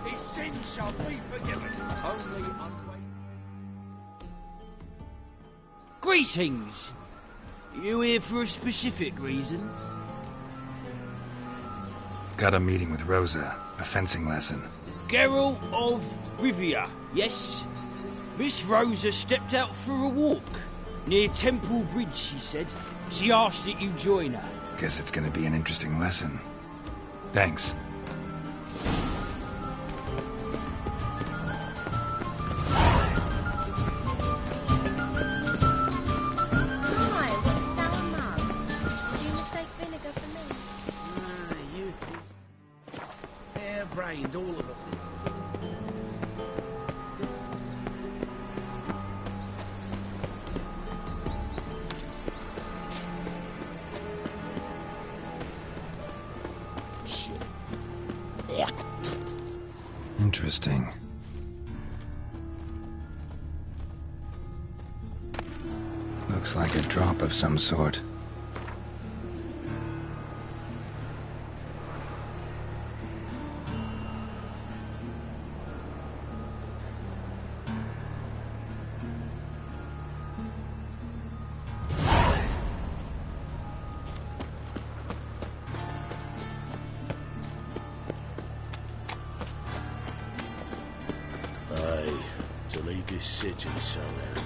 his sins shall be forgiven. Only unwavering. Greetings! You here for a specific reason? Got a meeting with Rosa. A fencing lesson. Geralt of Rivia, yes? Miss Rosa stepped out for a walk. Near Temple Bridge, she said. She asked that you join her. Guess it's gonna be an interesting lesson. Thanks. Hi, what a sour mug. Did you mistake vinegar for me? youth is hair-brained, all of them. Interesting. Looks like a drop of some sort. Aye, to leave this city somehow.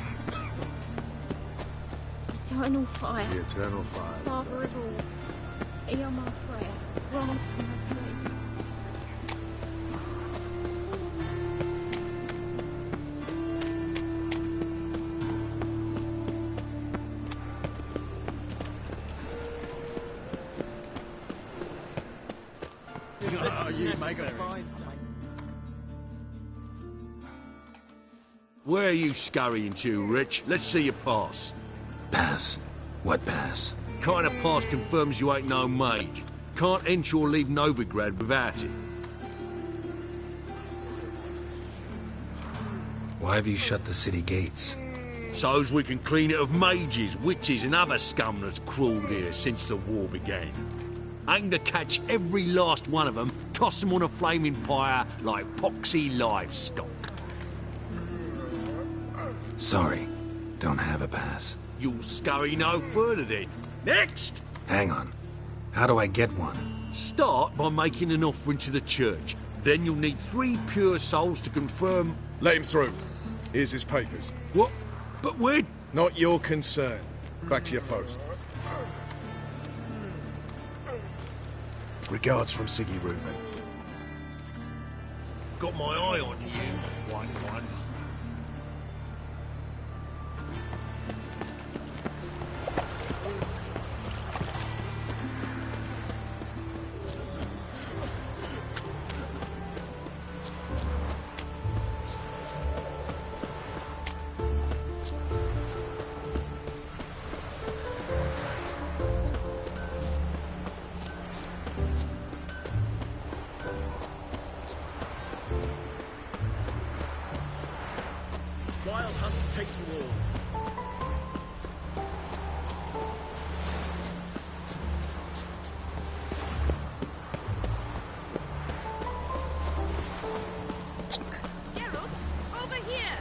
Eternal fire. The eternal fire. Father of all, hear my prayer. Grant my dream. You make a fine sight. Where are you scurrying to, Rich? Let's see your pass. Pass? What pass? Kind of pass confirms you ain't no mage. Can't enter or leave Novigrad without it. Why have you shut the city gates? So's we can clean it of mages, witches and other scum that's crawled here since the war began. Aim to catch every last one of them, toss them on a flaming pyre like poxy livestock. Sorry, don't have a pass. You'll scurry no further then. Next! Hang on. How do I get one? Start by making an offering to the church. Then you'll need 3 pure souls to confirm... Let him through. Here's his papers. What? But where... Not your concern. Back to your post. Regards from Siggy Reuven. Got my eye on you, 1-1. Wild hunts take to war. Geralt, over here!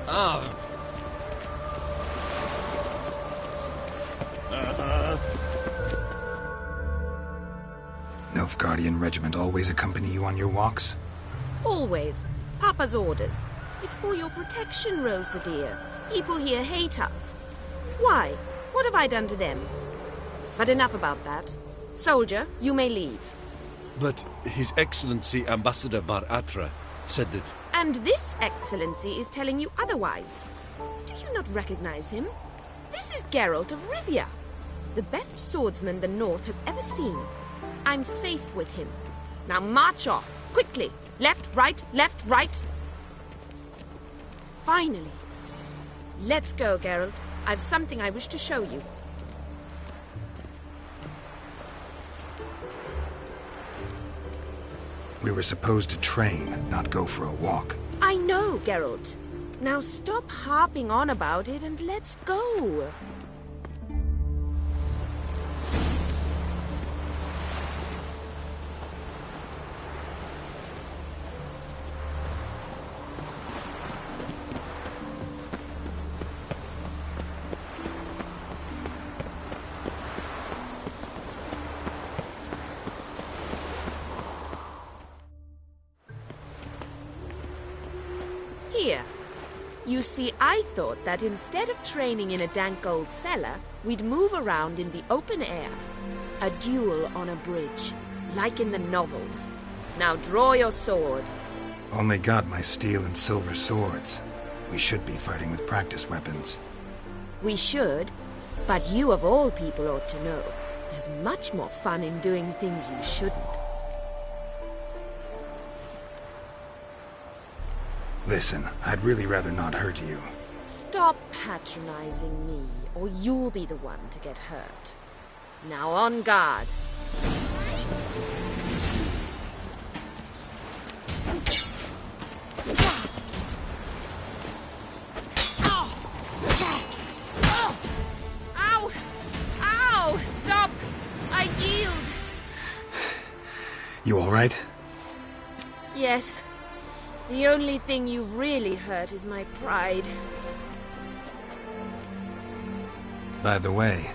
Ah. Nilfgaardian regiment always accompany you on your walks? Always. Papa's orders. It's for your protection, Rosa dear. People here hate us. Why? What have I done to them? But enough about that. Soldier, you may leave. But His Excellency Ambassador Var Atra said that... And this Excellency is telling you otherwise. Do you not recognize him? This is Geralt of Rivia, the best swordsman the North has ever seen. I'm safe with him. Now march off, quickly. Left, right, left, right. Finally. Let's go, Geralt. I've something I wish to show you. We were supposed to train, not go for a walk. I know, Geralt. Now stop harping on about it and let's go. Here. You see, I thought that instead of training in a dank old cellar, we'd move around in the open air. A duel on a bridge, like in the novels. Now draw your sword. Only got my steel and silver swords. We should be fighting with practice weapons. We should, but you of all people ought to know. There's much more fun in doing things you shouldn't. Listen, I'd really rather not hurt you. Stop patronizing me, or you'll be the one to get hurt. Now on guard. Ow! Ow! Stop! I yield! You all right? Yes. The only thing you've really hurt is my pride. By the way,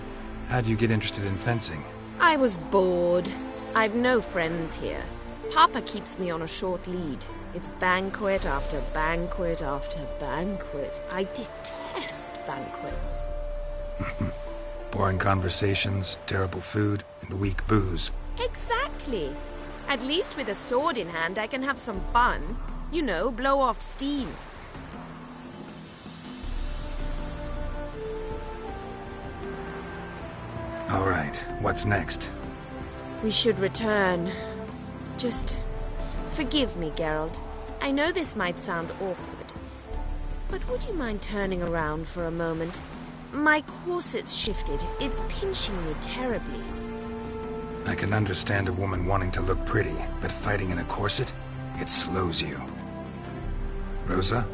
how'd you get interested in fencing? I was bored. I've no friends here. Papa keeps me on a short lead. It's banquet after banquet after banquet. I detest banquets. Boring conversations, terrible food, and weak booze. Exactly. At least with a sword in hand, I can have some fun. You know, blow off steam. All right, what's next? We should return. Just forgive me, Geralt. I know this might sound awkward, but would you mind turning around for a moment? My corset's shifted. It's pinching me terribly. I can understand a woman wanting to look pretty, but fighting in a corset? It slows you. Rosa?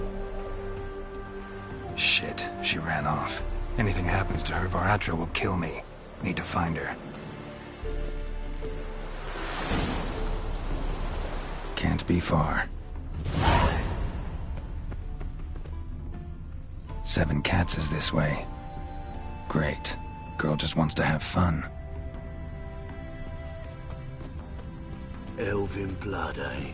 Shit, she ran off. Anything happens to her, Var Atra will kill me. Need to find her. Can't be far. 7 Cats is this way. Great. Girl just wants to have fun. Elven blood, eh?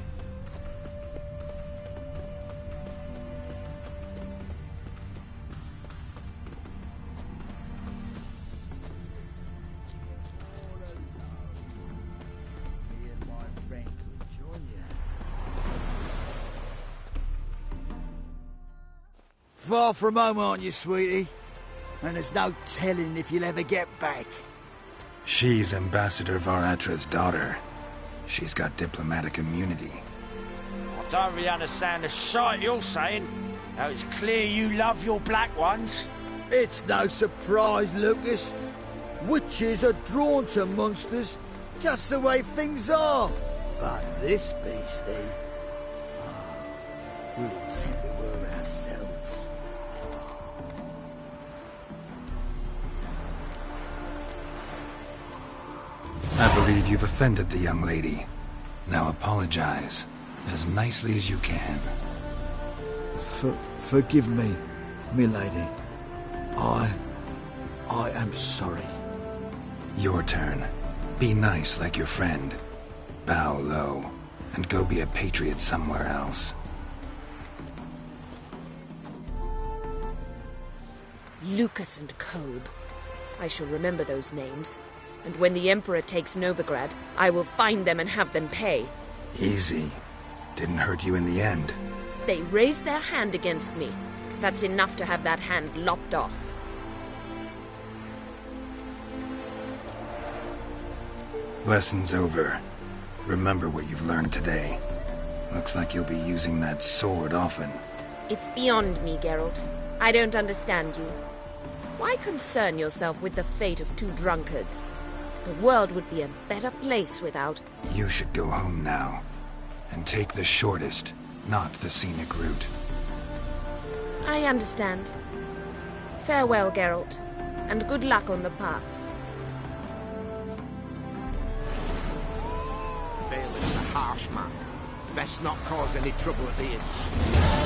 Far from home, aren't you, sweetie? And there's no telling if you'll ever get back. She's Ambassador Var Atra's daughter. She's got diplomatic immunity. I don't really understand the shite you're saying. Now it's clear you love your black ones. It's no surprise, Lucas. Witches are drawn to monsters, just the way things are. But this beastie... we'll think we were ourselves. I believe you've offended the young lady. Now apologize, as nicely as you can. Forgive me, milady. I am sorry. Your turn. Be nice like your friend. Bow low, and go be a patriot somewhere else. Lucas and Kobe. I shall remember those names. And when the Emperor takes Novigrad, I will find them and have them pay. Easy. Didn't hurt you in the end. They raised their hand against me. That's enough to have that hand lopped off. Lesson's over. Remember what you've learned today. Looks like you'll be using that sword often. It's beyond me, Geralt. I don't understand you. Why concern yourself with the fate of two drunkards? The world would be a better place without... You should go home now. And take the shortest, not the scenic route. I understand. Farewell, Geralt. And good luck on the path. Balin's a harsh man. Best not cause any trouble at the inn.